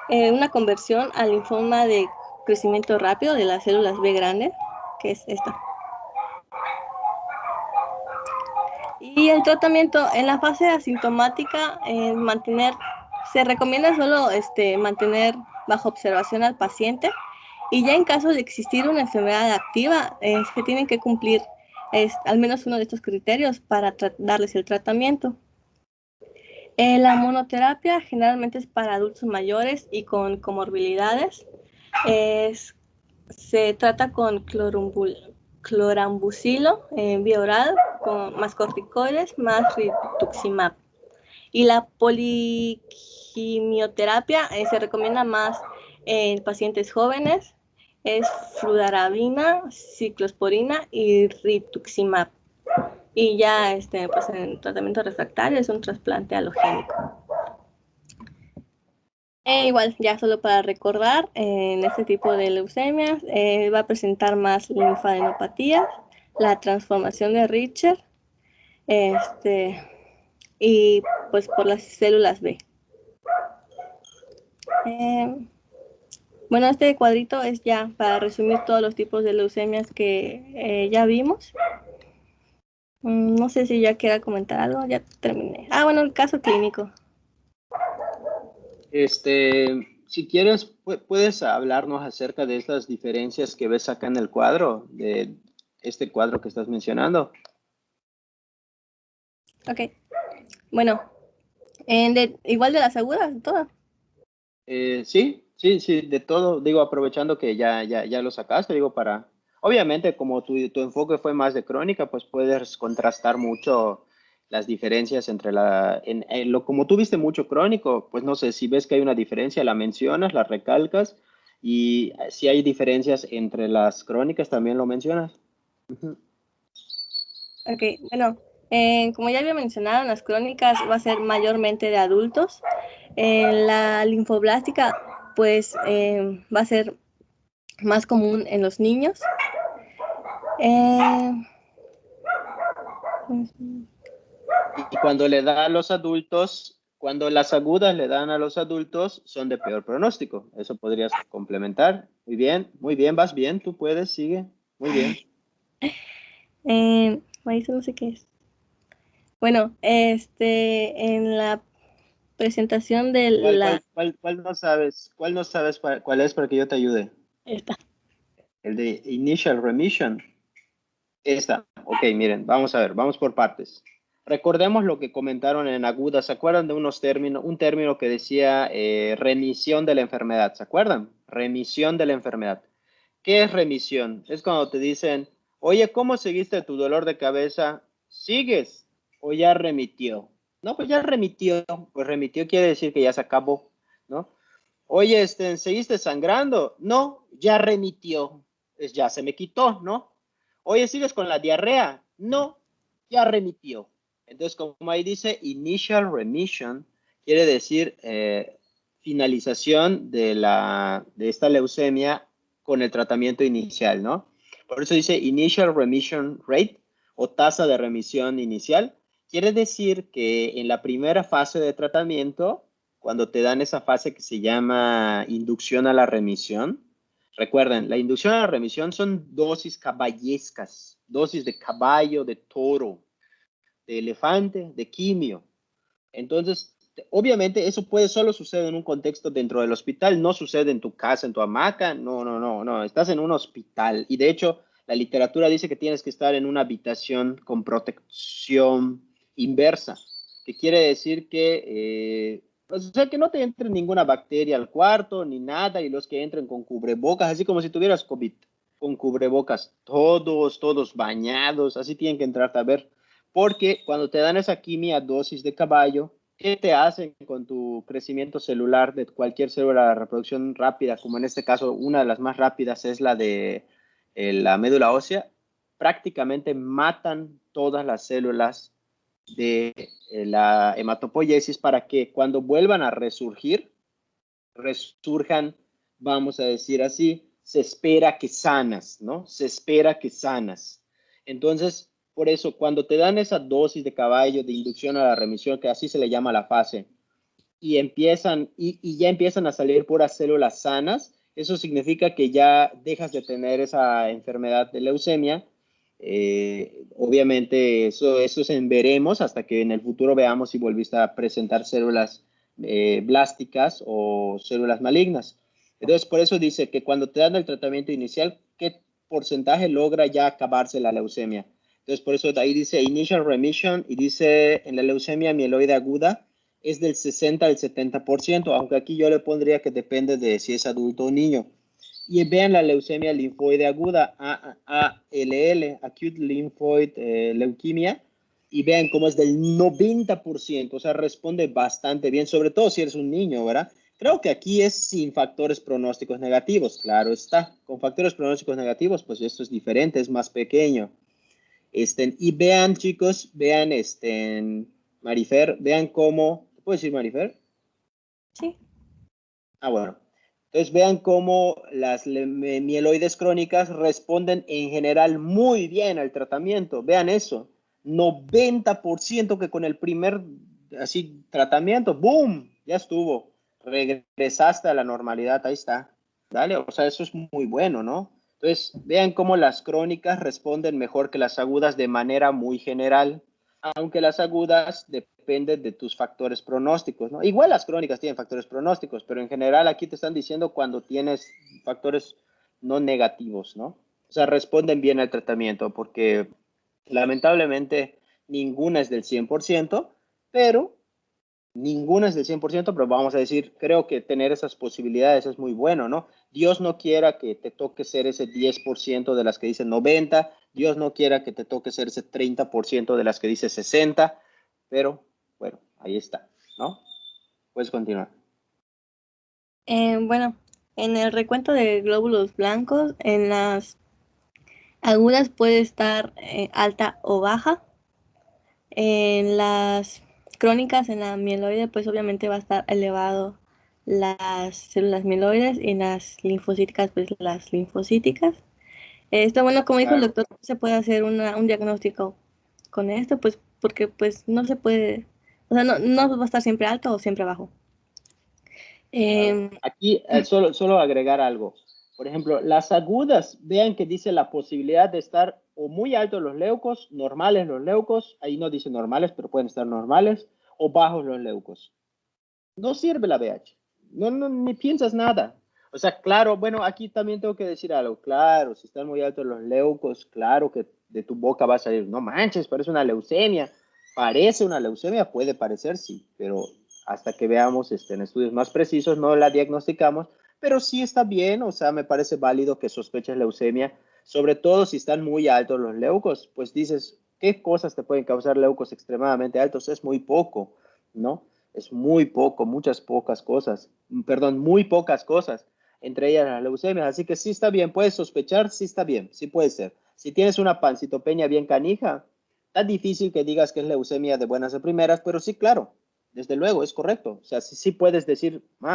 B: una conversión al linfoma de crecimiento rápido de las células B grandes, que es esta. Y el tratamiento en la fase asintomática, se recomienda solo mantener bajo observación al paciente, y ya en caso de existir una enfermedad activa, se tienen que cumplir al menos uno de estos criterios para darles el tratamiento. La monoterapia generalmente es para adultos mayores y con comorbilidades. Se trata con clorambucilo en vía oral, más corticoides, más rituximab. Y la poliquimioterapia se recomienda más en pacientes jóvenes, es fludarabina, ciclosporina y rituximab. Y ya pues en tratamiento refractario es un trasplante alogénico. Igual, ya solo para recordar, en este tipo de leucemias va a presentar más linfadenopatías, la transformación de Richter, y pues por las células B. Bueno, este cuadrito es ya para resumir todos los tipos de leucemias que ya vimos. No sé si ya quiera comentar algo, ya terminé. Bueno, el caso clínico.
A: Si quieres, puedes hablarnos acerca de estas diferencias que ves acá en el cuadro, de este cuadro que estás mencionando.
B: Ok. Bueno, igual de las agudas, todas.
A: Sí, de todo. Digo, aprovechando que ya lo sacaste, digo, obviamente, como tu enfoque fue más de crónica, pues puedes contrastar mucho las diferencias entre como tú viste mucho crónico, pues no sé, si ves que hay una diferencia, la mencionas, la recalcas, y si hay diferencias entre las crónicas, también lo mencionas.
B: Ok, bueno, como ya había mencionado, en las crónicas va a ser mayormente de adultos. En la linfoblástica, pues va a ser más común en los niños.
A: Y cuando le da a los adultos, cuando las agudas le dan a los adultos, son de peor pronóstico. Eso podrías complementar. Muy bien, vas bien, tú puedes, sigue. Muy bien.
B: Eso no sé qué es. Bueno, en la presentación de
A: ¿Cuál no sabes? ¿Cuál no sabes cuál es para que yo te ayude?
B: Esta.
A: El de Initial Remission. Esta. Ok, miren, vamos a ver, vamos por partes. Recordemos lo que comentaron en aguda. ¿Se acuerdan de un término que decía remisión de la enfermedad? ¿Se acuerdan? Remisión de la enfermedad. ¿Qué es remisión? Es cuando te dicen, oye, ¿cómo seguiste tu dolor de cabeza? ¿Sigues o ya remitió. No, pues ya remitió. Pues remitió quiere decir que ya se acabó, ¿no? Oye, ¿seguiste sangrando? No, ya remitió. Ya se me quitó, ¿no? Oye, ¿sigues con la diarrea? No, ya remitió. Entonces, como ahí dice, initial remission, quiere decir finalización de esta leucemia con el tratamiento inicial, ¿no? Por eso dice initial remission rate o tasa de remisión inicial. Quiere decir que en la primera fase de tratamiento, cuando te dan esa fase que se llama inducción a la remisión, recuerden, la inducción a la remisión son dosis caballescas, dosis de caballo, de toro, de elefante, de quimio. Entonces, obviamente eso puede solo suceder en un contexto dentro del hospital, no sucede en tu casa, en tu hamaca, no, estás en un hospital. Y de hecho, la literatura dice que tienes que estar en una habitación con protección inversa, que quiere decir que, o sea, que no te entre ninguna bacteria al cuarto, ni nada, y los que entren con cubrebocas, así como si tuvieras COVID, con cubrebocas, todos bañados, así tienen que entrar a ver. Porque cuando te dan esa quimia dosis de caballo, ¿qué te hacen con tu crecimiento celular de cualquier célula de reproducción rápida? Como en este caso, una de las más rápidas es la de la médula ósea. Prácticamente matan todas las células de la hematopoiesis para que cuando vuelvan a resurjan, vamos a decir así, se espera que sanas, ¿no? Se espera que sanas. Entonces, por eso, cuando te dan esa dosis de caballo de inducción a la remisión, que así se le llama la fase, y ya empiezan a salir puras células sanas, eso significa que ya dejas de tener esa enfermedad de leucemia. Obviamente eso es en veremos hasta que en el futuro veamos si volviste a presentar células blásticas o células malignas. Entonces, por eso dice que cuando te dan el tratamiento inicial, ¿qué porcentaje logra ya acabarse la leucemia? Entonces, por eso ahí dice initial remission y dice en la leucemia mieloide aguda es del 60 al 70%, aunque aquí yo le pondría que depende de si es adulto o niño. Y vean la leucemia linfoide aguda, ALL, Acute Lymphoid Leukemia, y vean cómo es del 90%, o sea, responde bastante bien, sobre todo si eres un niño, ¿verdad? Creo que aquí es sin factores pronósticos negativos, claro está. Con factores pronósticos negativos, pues esto es diferente, es más pequeño. Y vean, chicos, vean, Marifer, vean cómo, ¿te puedo decir Marifer?
B: Sí.
A: Ah, bueno. Entonces vean cómo las mieloides crónicas responden en general muy bien al tratamiento. Vean eso. 90% que con el primer así tratamiento, ¡boom! Ya estuvo. Regresaste a la normalidad, ahí está. Dale, o sea, eso es muy bueno, ¿no? Entonces, vean cómo las crónicas responden mejor que las agudas de manera muy general, aunque las agudas dependen de tus factores pronósticos, ¿no? Igual las crónicas tienen factores pronósticos, pero en general aquí te están diciendo cuando tienes factores no negativos, ¿no? O sea, responden bien al tratamiento, porque lamentablemente ninguna es del 100%, pero ninguna es del 100%, pero vamos a decir, creo que tener esas posibilidades es muy bueno, ¿no? Dios no quiera que te toque ser ese 10% de las que dicen 90, Dios no quiera que te toque ser ese 30% de las que dice 60, pero bueno, ahí está, ¿no? Puedes continuar.
B: Bueno, en el recuento de glóbulos blancos, en las agudas puede estar alta o baja. En las crónicas, en la mieloide, pues obviamente va a estar elevado las células mieloides y en las linfocíticas, pues las linfocíticas. Esto, bueno, como dijo el
A: Claro.
B: doctor, se puede hacer un diagnóstico con esto, pues porque pues no se puede, o sea, no va a estar siempre alto o siempre bajo.
A: Claro. Aquí solo agregar algo. Por ejemplo, las agudas, vean que dice la posibilidad de estar o muy altos los leucos, normales los leucos, ahí no dice normales, pero pueden estar normales, o bajos los leucos. No sirve la BH. No, ni piensas nada. O sea, claro, bueno, aquí también tengo que decir algo. Claro, si están muy altos los leucos, claro que de tu boca va a salir, no manches, parece una leucemia. Parece una leucemia, puede parecer, sí, pero hasta que veamos en estudios más precisos, no la diagnosticamos, pero sí está bien, o sea, me parece válido que sospeches leucemia, sobre todo si están muy altos los leucos, pues dices, ¿Qué cosas te pueden causar leucos extremadamente altos? Es muy poco, ¿no? Es muy poco, pocas cosas. Perdón, muy pocas cosas, entre ellas las leucemias. Así que sí está bien, puedes sospechar, sí está bien, sí puede ser. Si tienes una pancitopenia bien canija, tan difícil que digas que es leucemia de buenas a primeras, pero sí, claro, desde luego, es correcto. O sea, sí, sí puedes decir, o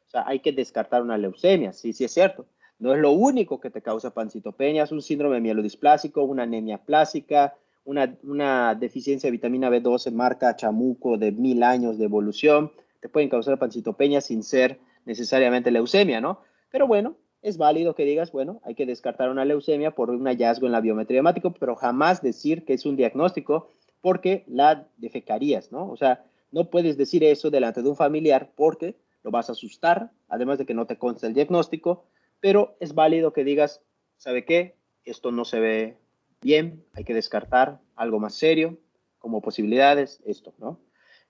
A: sea, hay que descartar una leucemia, sí, sí es cierto. No es lo único que te causa pancitopenia, es un síndrome mielodisplásico, una anemia plástica, una deficiencia de vitamina B12 marca chamuco de 1000 años de evolución, te pueden causar pancitopenia sin ser necesariamente leucemia, ¿no? Pero bueno, es válido que digas, bueno, hay que descartar una leucemia por un hallazgo en la biometría hemática, pero jamás decir que es un diagnóstico porque la defecarías, ¿no? O sea, no puedes decir eso delante de un familiar porque lo vas a asustar, además de que no te consta el diagnóstico, pero es válido que digas, ¿sabe qué? Esto no se ve bien, hay que descartar algo más serio como posibilidades, esto, ¿no?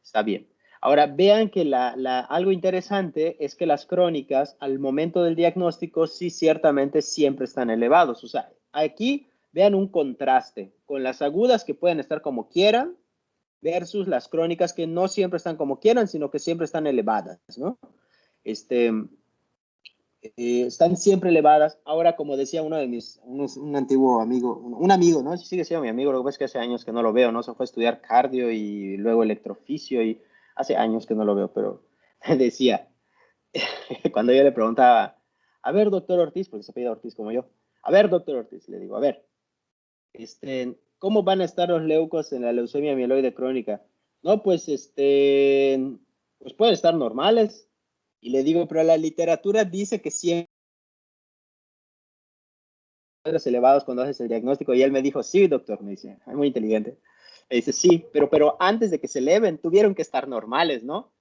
A: Está bien. Ahora, vean que algo interesante es que las crónicas al momento del diagnóstico sí ciertamente siempre están elevados. O sea, aquí vean un contraste con las agudas que pueden estar como quieran versus las crónicas que no siempre están como quieran, sino que siempre están elevadas, ¿no? Este, están siempre elevadas. Ahora, como decía uno de un antiguo amigo, un amigo, ¿no? Sigue siendo mi amigo, lo que pasa es que hace años que no lo veo, ¿no? Se fue a estudiar cardio y luego electroficio y hace años que no lo veo, pero decía, cuando yo le preguntaba, a ver, doctor Ortiz, porque se pide Ortiz como yo, a ver, doctor Ortiz, le digo, a ver, ¿cómo van a estar los leucos en la leucemia mieloide crónica? No, pues, pues pueden estar normales. Y le digo, pero la literatura dice que siempre elevados cuando haces el diagnóstico. Y él me dijo, sí, doctor, me dice, es muy inteligente. Me dice, sí, pero antes de que se eleven, tuvieron que estar normales, ¿no?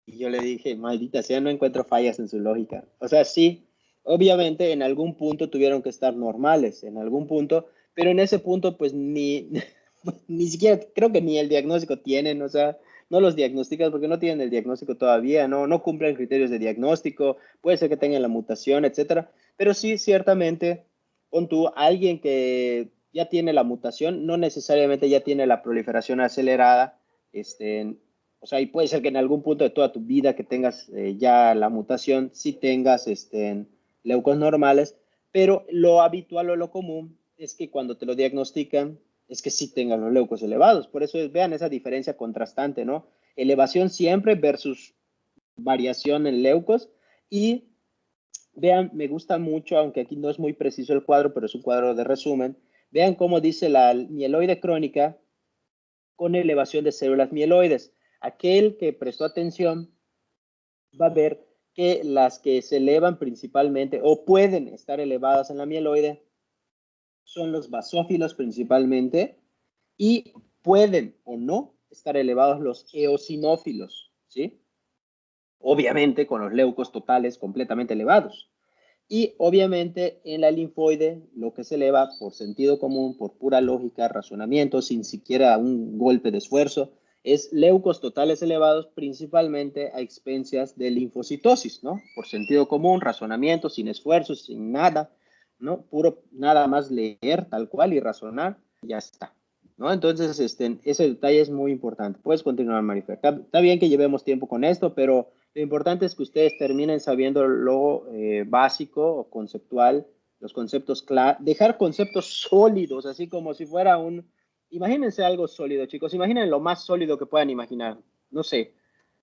A: Y yo le dije, maldita sea, no encuentro fallas en su lógica. O sea, sí, obviamente en algún punto tuvieron que estar normales, en algún punto, pero en ese punto, pues ni siquiera, creo que ni el diagnóstico tienen, o sea, no los diagnostican porque no tienen el diagnóstico todavía, no cumplen criterios de diagnóstico, puede ser que tengan la mutación, etcétera, pero sí, ciertamente, con tú, alguien que ya tiene la mutación, no necesariamente ya tiene la proliferación acelerada, o sea, y puede ser que en algún punto de toda tu vida que tengas ya la mutación, sí tengas leucos normales, pero lo habitual o lo común es que cuando te lo diagnostican, es que sí tengan los leucos elevados. Por eso vean esa diferencia contrastante, ¿no? Elevación siempre versus variación en leucos. Y vean, me gusta mucho, aunque aquí no es muy preciso el cuadro, pero es un cuadro de resumen. Vean cómo dice la mieloide crónica con elevación de células mieloides. Aquel que prestó atención va a ver que las que se elevan principalmente o pueden estar elevadas en la mieloide son los basófilos principalmente y pueden o no estar elevados los eosinófilos, ¿sí? Obviamente con los leucos totales completamente elevados. Y obviamente en la linfoide lo que se eleva por sentido común, por pura lógica, razonamiento, sin siquiera un golpe de esfuerzo, es leucos totales elevados principalmente a expensas de linfocitosis, ¿no? Por sentido común, razonamiento, sin esfuerzo, sin nada, ¿no? Puro nada más leer tal cual y razonar, ya está, ¿no? Entonces, ese detalle es muy importante. Puedes continuar, Marifer. Está bien que llevemos tiempo con esto, pero lo importante es que ustedes terminen sabiendo lo básico o conceptual, los conceptos claros, dejar conceptos sólidos, así como si fuera imagínense algo sólido, chicos, imaginen lo más sólido que puedan imaginar, no sé,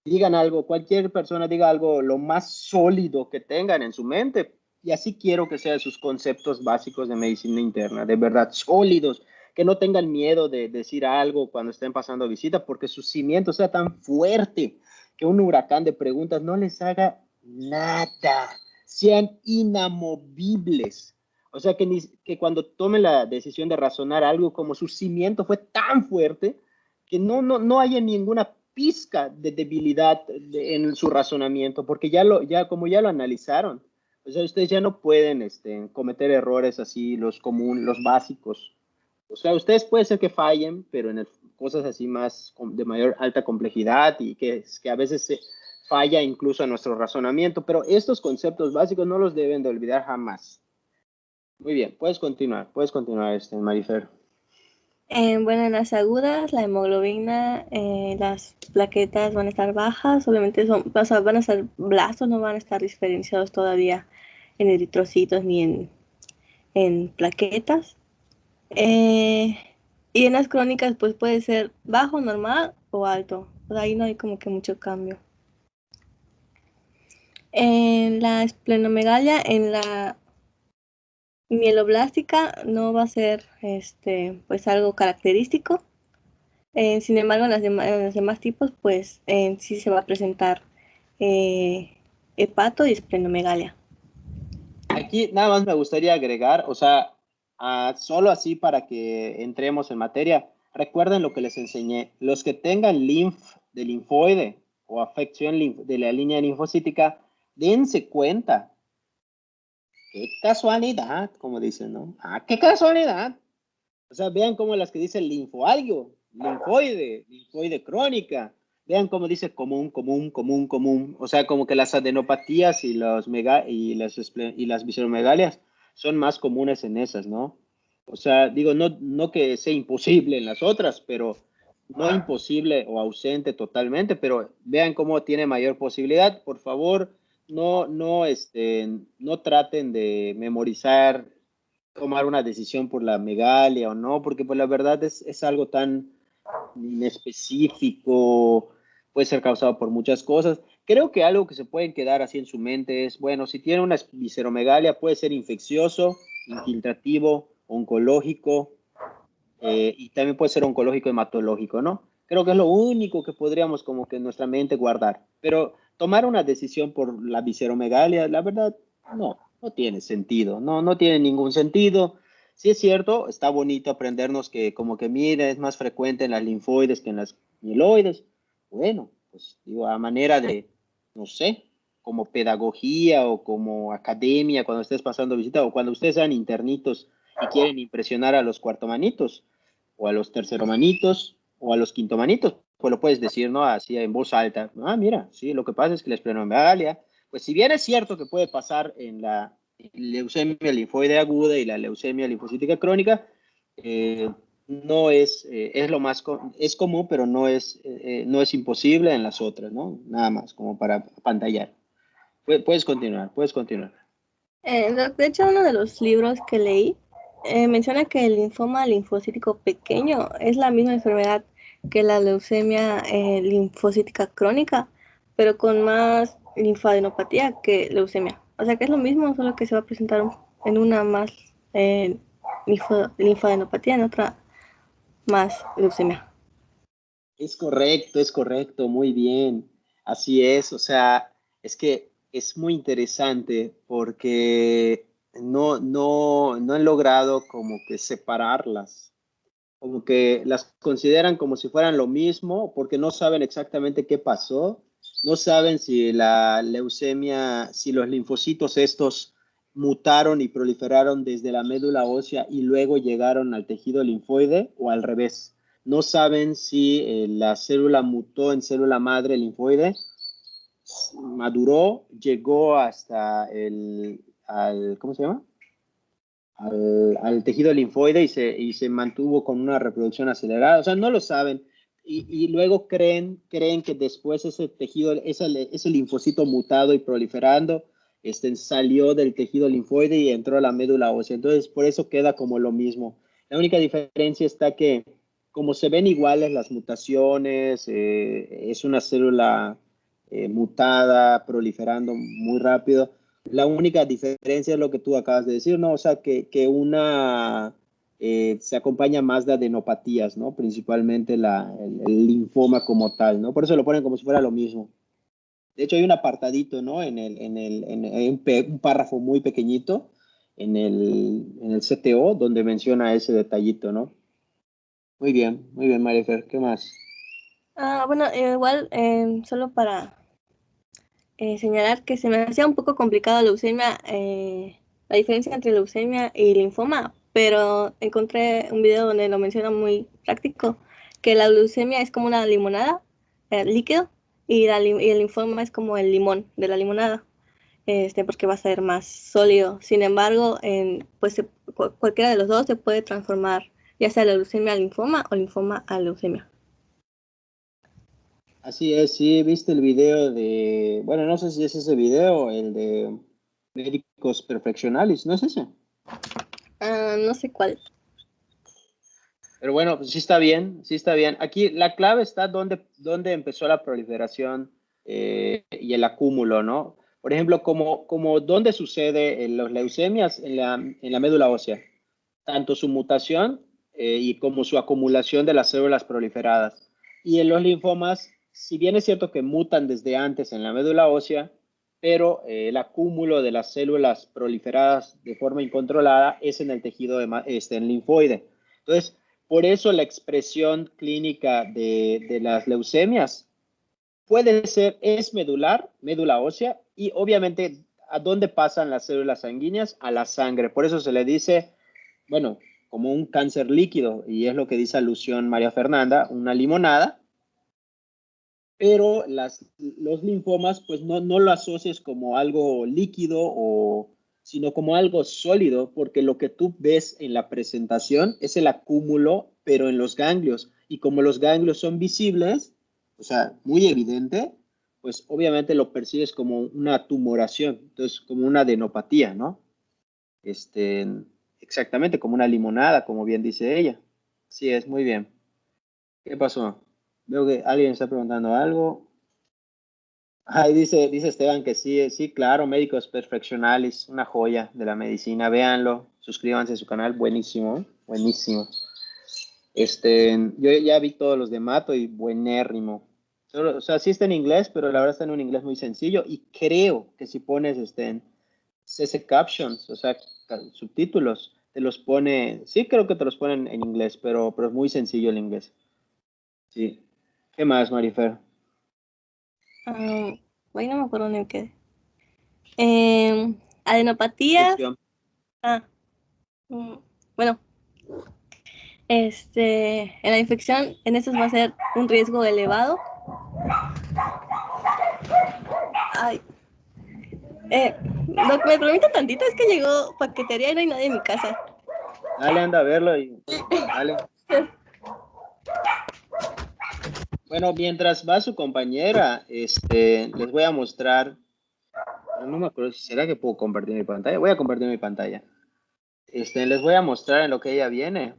A: digan algo, cualquier persona diga algo, lo más sólido que tengan en su mente, y así quiero que sean sus conceptos básicos de medicina interna, de verdad, sólidos, que no tengan miedo de decir algo cuando estén pasando visita, porque su cimiento sea tan fuerte que un huracán de preguntas no les haga nada, sean inamovibles. O sea, que cuando tomen la decisión de razonar algo, como su cimiento fue tan fuerte, que no haya ninguna pizca de debilidad en su razonamiento, porque como ya lo analizaron, o sea, ustedes ya no pueden cometer errores así, los comunes, los básicos. O sea, ustedes puede ser que fallen, pero en cosas así más de mayor alta complejidad y que a veces se falla incluso a nuestro razonamiento, pero estos conceptos básicos no los deben de olvidar jamás. Muy bien, puedes continuar, Marifer.
B: Bueno, en las agudas, la hemoglobina, las plaquetas van a estar bajas, obviamente o sea, van a ser blastos, no van a estar diferenciados todavía en eritrocitos ni en plaquetas. Eh, y en las crónicas, pues puede ser bajo, normal o alto. Pues ahí no hay como que mucho cambio. En la esplenomegalia, en la mieloblástica, no va a ser pues algo característico. Sin embargo, en los demás tipos, pues sí se va a presentar hepato y esplenomegalia.
A: Aquí nada más me gustaría agregar, o sea, solo así para que entremos en materia, recuerden lo que les enseñé. Los que tengan de linfoide o afección de la línea linfocítica, dense cuenta. Qué casualidad, como dicen, ¿no? Ah, qué casualidad. O sea, vean cómo las que dicen linfoalgio, linfoide crónica. Vean cómo dice común, común, común, común. O sea, como que las adenopatías y las visceromegalias son más comunes en esas, ¿no? O sea, digo, no que sea imposible en las otras, pero no imposible o ausente totalmente, pero vean cómo tiene mayor posibilidad. Por favor, no traten de memorizar, tomar una decisión por la megalia o no, porque pues la verdad es algo tan inespecífico, puede ser causado por muchas cosas. Creo que algo que se pueden quedar así en su mente es, bueno, si tiene una visceromegalia puede ser infeccioso, infiltrativo, oncológico, y también puede ser oncológico hematológico, ¿no? Creo que es lo único que podríamos como que en nuestra mente guardar. Pero tomar una decisión por la visceromegalia, la verdad, no tiene sentido, no tiene ningún sentido. Sí es cierto, está bonito aprendernos que como que mira, es más frecuente en las linfoides que en las mieloides. Bueno, pues digo, a manera de, no sé, como pedagogía o como academia, cuando estés pasando visita o cuando ustedes sean internitos y quieren impresionar a los cuartomanitos o a los terceromanitos o a los quintomanitos, pues lo puedes decir, ¿no? Así en voz alta. Ah, mira, sí, lo que pasa es que la esplenomegalia, pues si bien es cierto que puede pasar en la leucemia linfoide aguda y la leucemia linfocítica crónica, no es lo más, es común, pero no es imposible en las otras, ¿no? Nada más, como para pantallar. Puedes continuar, puedes continuar.
B: De hecho, uno de los libros que leí menciona que el linfoma linfocítico pequeño es la misma enfermedad que la leucemia linfocítica crónica, pero con más linfadenopatía que leucemia. O sea que es lo mismo, solo que se va a presentar en una más linfadenopatía, en otra más leucemia.
A: Es correcto, muy bien. Así es, o sea, es que es muy interesante porque no han logrado como que separarlas, como que las consideran como si fueran lo mismo porque no saben exactamente qué pasó, no saben si la leucemia, si los linfocitos estos mutaron y proliferaron desde la médula ósea y luego llegaron al tejido linfoide o al revés. No saben si la célula mutó en célula madre linfoide, maduró, llegó hasta ¿cómo se llama? Al tejido linfoide y se mantuvo con una reproducción acelerada. O sea, no lo saben. Y luego creen que después ese tejido, ese linfocito mutado y proliferando, salió del tejido linfoide y entró a la médula ósea. Entonces, por eso queda como lo mismo. La única diferencia está que, como se ven iguales las mutaciones, es una célula mutada, proliferando muy rápido. La única diferencia es lo que tú acabas de decir, ¿no? O sea, que una se acompaña más de adenopatías, ¿no? Principalmente el linfoma como tal, ¿no? Por eso lo ponen como si fuera lo mismo. De hecho, hay un apartadito, ¿no? Un párrafo muy pequeñito en el CTO donde menciona ese detallito, ¿no? Muy bien, Marifer, ¿qué más?
B: Bueno, igual, solo para señalar que se me hacía un poco complicado leucemia, la diferencia entre leucemia y linfoma, pero encontré un video donde lo menciona muy práctico, que la leucemia es como una limonada, líquido, y y el linfoma es como el limón de la limonada, porque va a ser más sólido. Sin embargo, pues cualquiera de los dos se puede transformar ya sea la leucemia al linfoma o linfoma a leucemia.
A: Así es, sí, viste el video de, bueno, no sé si es ese video, el de Médicos Perfeccionalis, ¿no es ese?
B: No sé cuál.
A: Pero bueno, pues sí está bien, sí está bien. Aquí la clave está donde empezó la proliferación y el acúmulo, ¿no? Por ejemplo, como dónde sucede en las leucemias en la médula ósea, tanto su mutación y como su acumulación de las células proliferadas. Y en los linfomas, si bien es cierto que mutan desde antes en la médula ósea, pero el acúmulo de las células proliferadas de forma incontrolada es en el tejido en linfoide. Entonces, por eso la expresión clínica de las leucemias puede ser, es medular, médula ósea, y obviamente, ¿a dónde pasan las células sanguíneas? A la sangre. Por eso se le dice, bueno, como un cáncer líquido, y es lo que dice alusión María Fernanda, una limonada, pero los linfomas, pues no lo asocies como algo líquido, sino como algo sólido, porque lo que tú ves en la presentación es el acúmulo, pero en los ganglios. Y como los ganglios son visibles, o sea, muy evidente, pues obviamente lo percibes como una tumoración, entonces como una adenopatía, ¿no? Este, exactamente, como una limonada, como bien dice ella. Sí, es muy bien. ¿Qué pasó? Veo que alguien está preguntando algo. Ahí dice Esteban que sí, sí, claro, Médicos Perfeccionalis, una joya de la medicina. Véanlo, suscríbanse a su canal, buenísimo, buenísimo. Yo ya vi todos los de Mato y buenérrimo. O sea, sí está en inglés, pero la verdad está en un inglés muy sencillo y creo que si pones CC Captions, o sea, subtítulos, te los pone, sí creo que te los ponen en inglés, pero es muy sencillo el inglés. Sí. ¿Qué más, Marifer?
B: Hoy no me acuerdo ni qué. Adenopatías.
A: Infección.
B: Ah, mm, bueno, en la infección, en estos va a ser un riesgo elevado. Ay, lo que me permite tantito es que llegó paquetería y no hay nadie en mi casa.
A: Dale, anda a verlo y dale. Bueno, mientras va su compañera, les voy a mostrar, pero no me acuerdo si será que puedo compartir mi pantalla. Voy a compartir mi pantalla. Les voy a mostrar en lo que ella viene.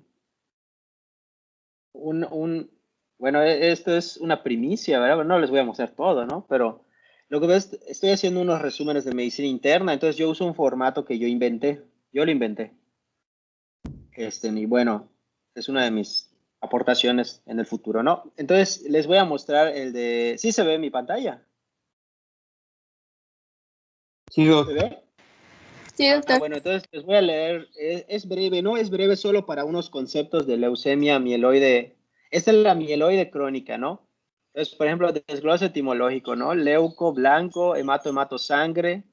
A: Bueno, esto es una primicia, ¿verdad? No les voy a mostrar todo, ¿no? Pero lo que ves, estoy haciendo unos resúmenes de medicina interna, entonces yo uso un formato que yo inventé. Yo lo inventé. Y bueno, es una de mis aportaciones en el futuro, ¿no? Entonces, les voy a mostrar el de... ¿Sí se ve mi pantalla?
C: Sí,
A: ¿Se ve?
B: Sí, doctor.
A: Bueno, entonces les voy a leer, es breve, ¿no? Es breve solo para unos conceptos de leucemia mieloide. Esta es la mieloide crónica, ¿no? Entonces, por ejemplo, desglose etimológico, ¿no? Leuco, blanco, hemato, sangre,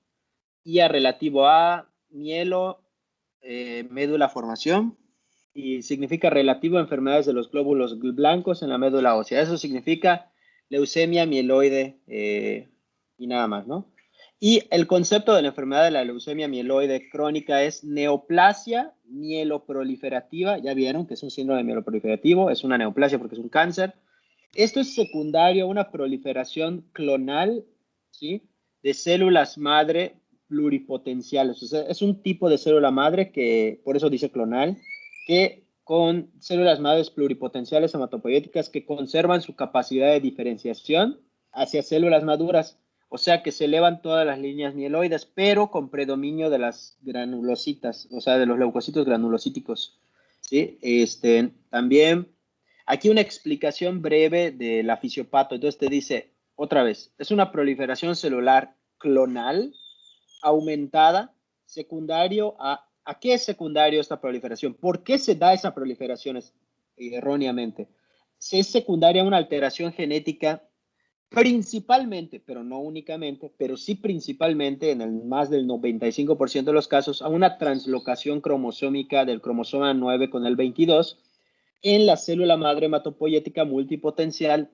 A: IA relativo a, mielo, médula formación, y significa relativo a enfermedades de los glóbulos blancos en la médula ósea. Eso significa leucemia mieloide y nada más, ¿no? Y el concepto de la enfermedad de la leucemia mieloide crónica es neoplasia mieloproliferativa. Ya vieron que es un síndrome mieloproliferativo, es una neoplasia porque es un cáncer. Esto es secundario a una proliferación clonal, ¿sí? De células madre pluripotenciales. O sea, es un tipo de célula madre que, por eso dice clonal, que con células madres pluripotenciales hematopoyéticas que conservan su capacidad de diferenciación hacia células maduras. O sea que se elevan todas las líneas mieloides, pero con predominio de las granulocitas, o sea, de los leucocitos granulocíticos. ¿Sí? También, aquí una explicación breve de la fisiopato. Entonces te dice, otra vez, es una proliferación celular clonal aumentada, secundario ¿a qué es secundario esta proliferación? ¿Por qué se da esa proliferación erróneamente? Es secundaria a una alteración genética principalmente, pero no únicamente, pero sí principalmente en el más del 95% de los casos, a una translocación cromosómica del cromosoma 9 con el 22 en la célula madre hematopoyética multipotencial,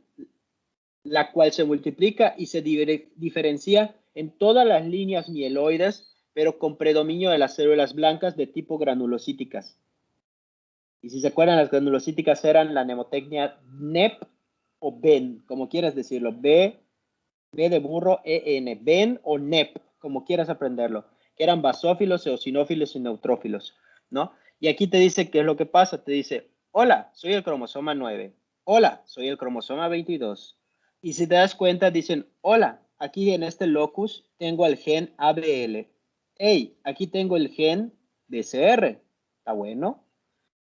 A: la cual se multiplica y se diferencia en todas las líneas mieloides, pero con predominio de las células blancas de tipo granulocíticas. Y si se acuerdan, las granulocíticas eran la mnemotecnia NEP o BEN, como quieras decirlo. B de burro, EN, BEN o NEP, como quieras aprenderlo. Que eran basófilos, eosinófilos y neutrófilos, ¿no? Y aquí te dice qué es lo que pasa. Te dice, hola, soy el cromosoma 9. Hola, soy el cromosoma 22. Y si te das cuenta, dicen, hola, aquí en este locus tengo el gen ABL. Hey, aquí tengo el gen BCR. Está bueno.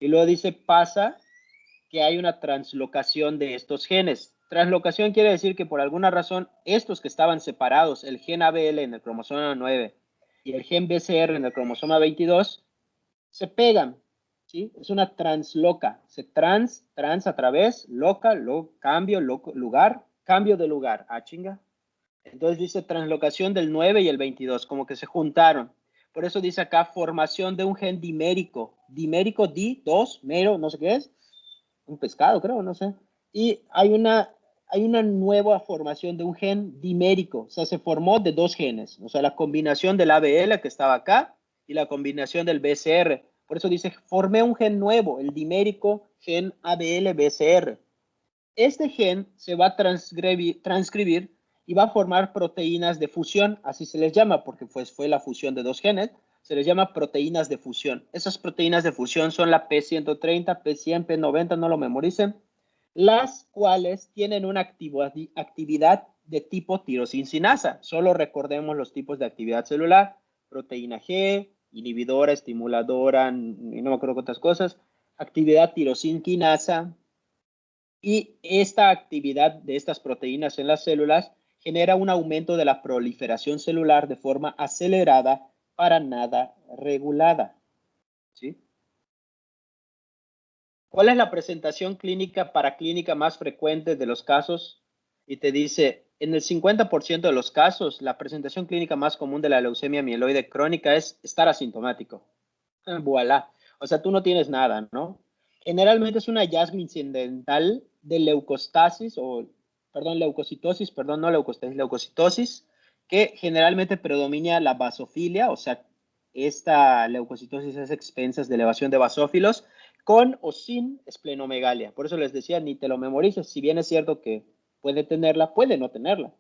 A: Y luego dice, pasa que hay una translocación de estos genes. Translocación quiere decir que por alguna razón estos que estaban separados, el gen ABL en el cromosoma 9 y el gen BCR en el cromosoma 22, se pegan. ¿Sí? Es una transloca. Se trans a través, loca, cambio, lugar, cambio de lugar. Ah, chinga. Entonces dice translocación del 9 y el 22, como que se juntaron. Por eso dice acá formación de un gen dimérico. Dimérico, dos, mero, no sé qué es. Un pescado, creo, no sé. Y hay una nueva formación de un gen dimérico. O sea, se formó de dos genes. O sea, la combinación del ABL que estaba acá y la combinación del BCR. Por eso dice, formé un gen nuevo, el dimérico gen ABL-BCR. Este gen se va a transcribir y va a formar proteínas de fusión, así se les llama, porque pues fue la fusión de dos genes, se les llama proteínas de fusión. Esas proteínas de fusión son la P130, P100, P90, no lo memoricen, las cuales tienen una actividad de tipo tirosincinasa. Solo recordemos los tipos de actividad celular, proteína G, inhibidora, estimuladora, y no me acuerdo cuántas cosas, actividad tirosinquinasa, y esta actividad de estas proteínas en las células genera un aumento de la proliferación celular de forma acelerada para nada regulada. ¿Sí? ¿Cuál es la presentación clínica paraclínica más frecuente de los casos? Y te dice, en el 50% de los casos, la presentación clínica más común de la leucemia mieloide crónica es estar asintomático. Voilà. O sea, tú no tienes nada, ¿no? Generalmente es un hallazgo incidental de leucostasis leucocitosis, no leucostasis, leucocitosis, que generalmente predomina la basofilia, o sea, esta leucocitosis es a expensas de elevación de basófilos, con o sin esplenomegalia. Por eso les decía, ni te lo memorices, si bien es cierto que puede tenerla, puede no tenerla.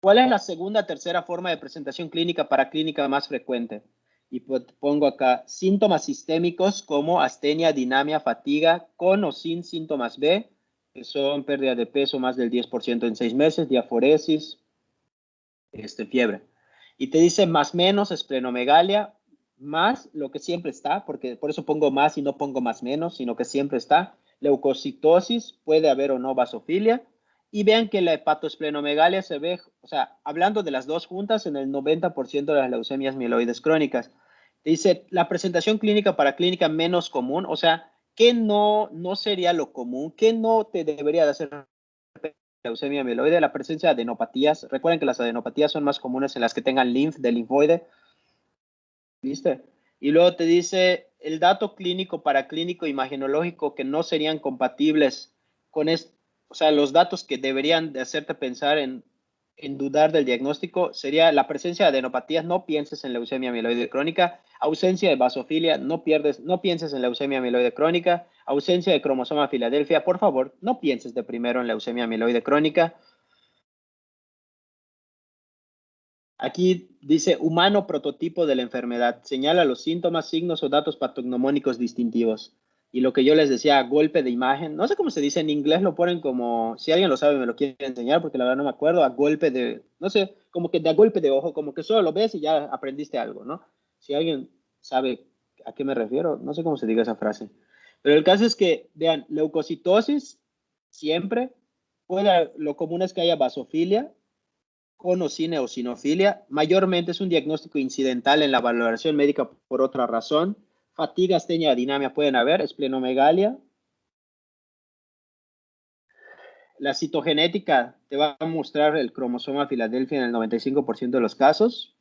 A: ¿Cuál es la segunda, tercera forma de presentación clínica paraclínica más frecuente? Y pongo acá síntomas sistémicos como astenia, dinamia, fatiga, con o sin síntomas B, que son pérdida de peso más del 10% en 6 meses, diaforesis, fiebre. Y te dice más menos esplenomegalia, más lo que siempre está, porque por eso pongo más y no pongo más menos, sino que siempre está. Leucocitosis, puede haber o no basofilia. Y vean que la hepatoesplenomegalia se ve, o sea, hablando de las dos juntas, en el 90% de las leucemias mieloides crónicas. Dice, la presentación clínica para clínica menos común, o sea, ¿qué no sería lo común? ¿Qué no te debería de hacer leucemia mieloide? La presencia de adenopatías. Recuerden que las adenopatías son más comunes en las que tengan de linfoide. ¿Viste? Y luego te dice el dato clínico, paraclínico, imagenológico que no serían compatibles con o sea, los datos que deberían de hacerte pensar en dudar del diagnóstico sería la presencia de adenopatías, no pienses en leucemia mieloide crónica, ausencia de basofilia, no pienses en leucemia mieloide crónica, ausencia de cromosoma Filadelfia, por favor, no pienses de primero en leucemia mieloide crónica. Aquí dice humano prototipo de la enfermedad. Señala los síntomas, signos o datos patognomónicos distintivos. Y lo que yo les decía, golpe de imagen. No sé cómo se dice en inglés, lo ponen como, si alguien lo sabe me lo quiere enseñar porque la verdad no me acuerdo, a golpe de, no sé, como que de golpe de ojo, como que solo lo ves y ya aprendiste algo, ¿no? Si alguien sabe a qué me refiero, no sé cómo se diga esa frase. Pero el caso es que, vean, leucocitosis siempre, lo común es que haya basofilia, con o sin eosinofilia. Mayormente es un diagnóstico incidental en la valoración médica por otra razón. Fatiga, astenia, dinamia pueden haber, esplenomegalia. La citogenética te va a mostrar el cromosoma Filadelfia en el 95% de los casos.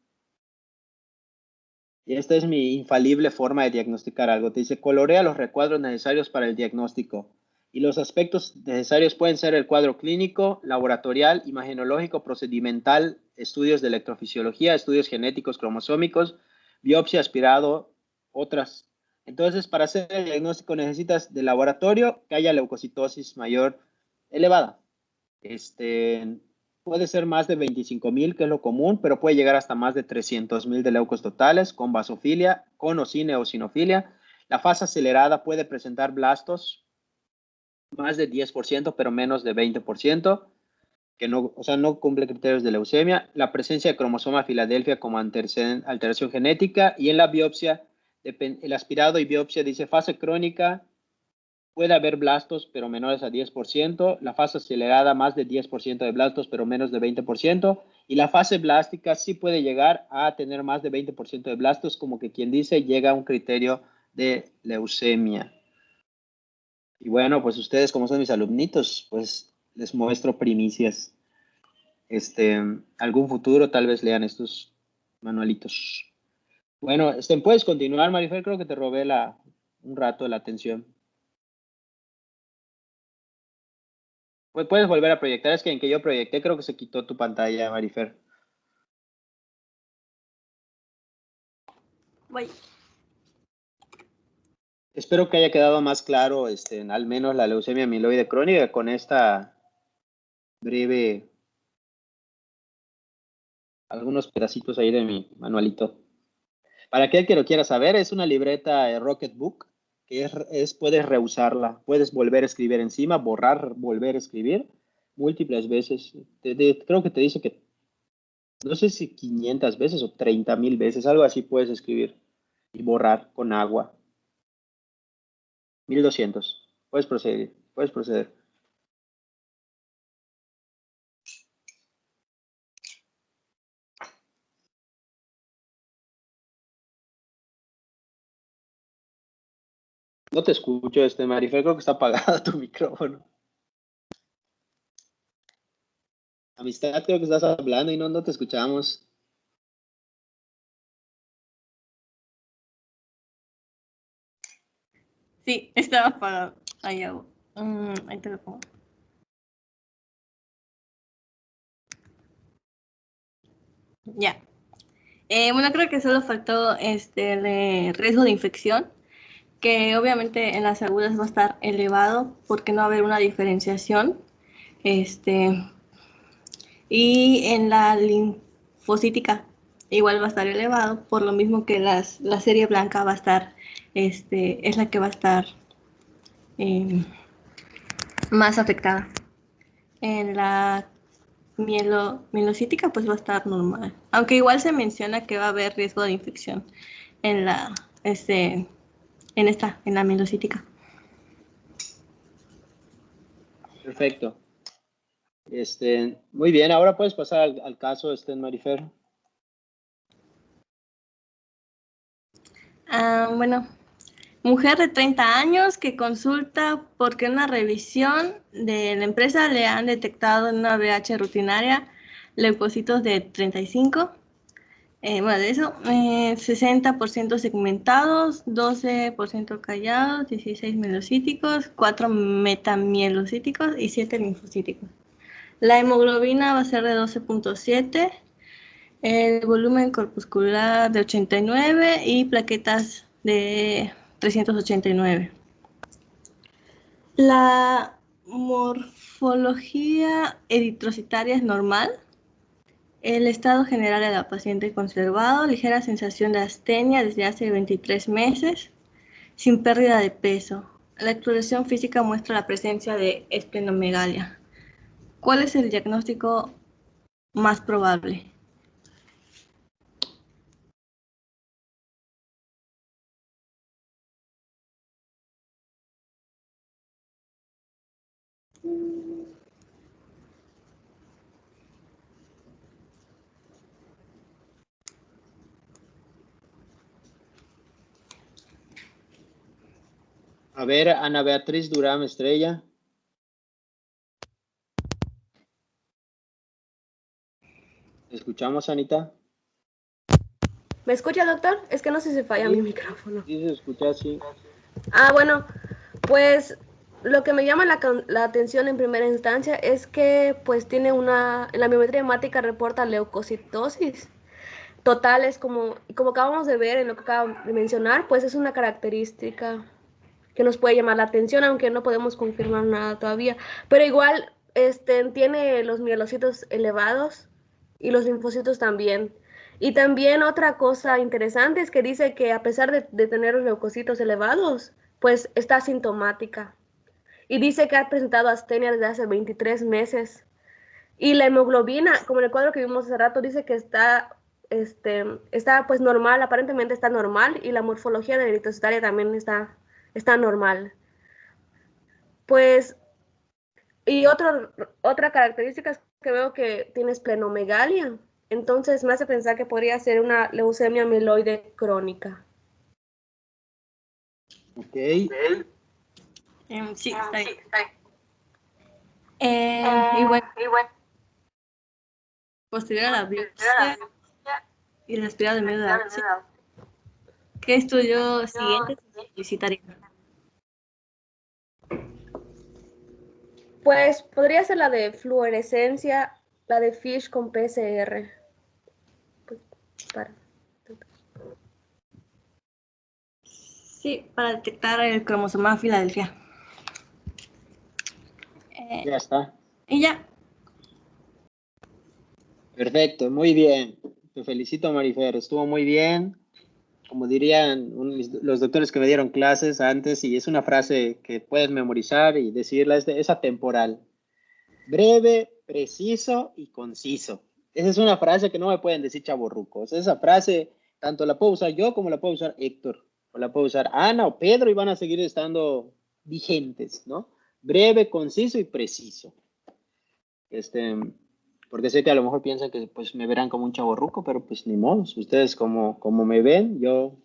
A: Y esta es mi infalible forma de diagnosticar algo. Te dice, colorea los recuadros necesarios para el diagnóstico. Y los aspectos necesarios pueden ser el cuadro clínico, laboratorial, imagenológico, procedimental, estudios de electrofisiología, estudios genéticos cromosómicos, biopsia, aspirado, otras. Entonces, para hacer el diagnóstico necesitas de laboratorio que haya leucocitosis mayor elevada. Puede ser más de 25,000, que es lo común, pero puede llegar hasta más de 300,000 de leucos totales, con basofilia, con o sin eosinofilia. La fase acelerada puede presentar blastos, más de 10%, pero menos de 20%, que no, o sea, no cumple criterios de leucemia. La presencia de cromosoma Filadelfia como alteración genética, y en la biopsia, el aspirado y biopsia dice fase crónica, puede haber blastos, pero menores a 10%, la fase acelerada más de 10% de blastos, pero menos de 20%, y la fase blástica sí puede llegar a tener más de 20% de blastos, como que quien dice llega a un criterio de leucemia. Y bueno, pues ustedes, como son mis alumnitos, pues les muestro primicias. Algún futuro tal vez lean estos manualitos. Bueno, puedes continuar, Marifer, creo que te robé un rato de la atención. Pues puedes volver a proyectar, es que en que yo proyecté creo que se quitó tu pantalla, Marifer.
B: Voy.
A: Espero que haya quedado más claro, al menos la leucemia amiloide crónica con esta breve, algunos pedacitos ahí de mi manualito. Para aquel que lo quiera saber, es una libreta Rocketbook, que puedes reusarla, puedes volver a escribir encima, borrar, volver a escribir múltiples veces. Creo que te dice que, no sé si 500 veces o 30,000 veces, algo así puedes escribir y borrar con agua. 1200. Puedes proceder, puedes proceder. No te escucho, Marifer, creo que está apagado tu micrófono. Amistad, creo que estás hablando y no te escuchamos.
B: Sí, estaba apagado. Ahí hago. Ahí te lo pongo. Ya. Bueno, creo que solo faltó el riesgo de infección, que obviamente en las agudas va a estar elevado porque no va a haber una diferenciación. Y en la linfocítica igual va a estar elevado, por lo mismo que la serie blanca va a estar, es la que va a estar más afectada. En la mielocítica pues va a estar normal, aunque igual se menciona que va a haber riesgo de infección en la en la mielocítica.
A: Perfecto. Muy bien, ahora puedes pasar al caso, Marifer.
B: Bueno, mujer de 30 años que consulta porque en una revisión de la empresa le han detectado en una VH rutinaria leucocitos de 35. Bueno, de eso, 60% segmentados, 12% callados, 16 mielocíticos, 4 metamielocíticos y 7 linfocíticos. La hemoglobina va a ser de 12.7, el volumen corpuscular de 89 y plaquetas de 389. La morfología eritrocitaria es normal. El estado general de la paciente conservado, ligera sensación de astenia desde hace 23 meses, sin pérdida de peso. La exploración física muestra la presencia de esplenomegalia. ¿Cuál es el diagnóstico más probable?
A: A ver, Ana Beatriz Durán Estrella. ¿Escuchamos, Anita?
C: ¿Me escucha, doctor? Es que no sé si falla
A: Sí,
C: mi micrófono.
A: sí se escucha, sí.
C: Bueno, pues lo que me llama la atención en primera instancia es que pues tiene en la biometría hemática reporta leucocitosis, totales, como acabamos de ver en lo que acabo de mencionar, pues es una característica que nos puede llamar la atención, aunque no podemos confirmar nada todavía. Pero igual tiene los mielocitos elevados y los linfocitos también. Y también otra cosa interesante es que dice que a pesar de tener los leucocitos elevados, pues está asintomática. Y dice que ha presentado astenia desde hace 23 meses. Y la hemoglobina, como en el cuadro que vimos hace rato, dice que está pues normal, aparentemente está normal, y la morfología de la eritrocitaria también está normal. Pues, y otra característica es que veo que tienes esplenomegalia, entonces me hace pensar que podría ser una leucemia mieloide crónica.
A: Ok.
B: Sí, está bien. Y bueno, posterior a la biopsia y la espiral de médula ósea, ¿qué estudio siguiente se solicitaría?
C: Pues podría ser la de fluorescencia, la de FISH con PCR. Pues,
B: Sí, para detectar el cromosoma Filadelfia.
A: Ya está.
B: Y ya.
A: Perfecto, muy bien. Te felicito, Marifer. Estuvo muy bien. Como dirían los doctores que me dieron clases antes, y es una frase que puedes memorizar y decirla, es atemporal. Breve, preciso y conciso. Esa es una frase que no me pueden decir chavorrucos. Esa frase, tanto la puedo usar yo como la puedo usar Héctor, o la puedo usar Ana o Pedro, y van a seguir estando vigentes, ¿no? Breve, conciso y preciso. Porque sé que a lo mejor piensan que pues me verán como un chavorruco, pero pues ni modo. Ustedes como me ven, yo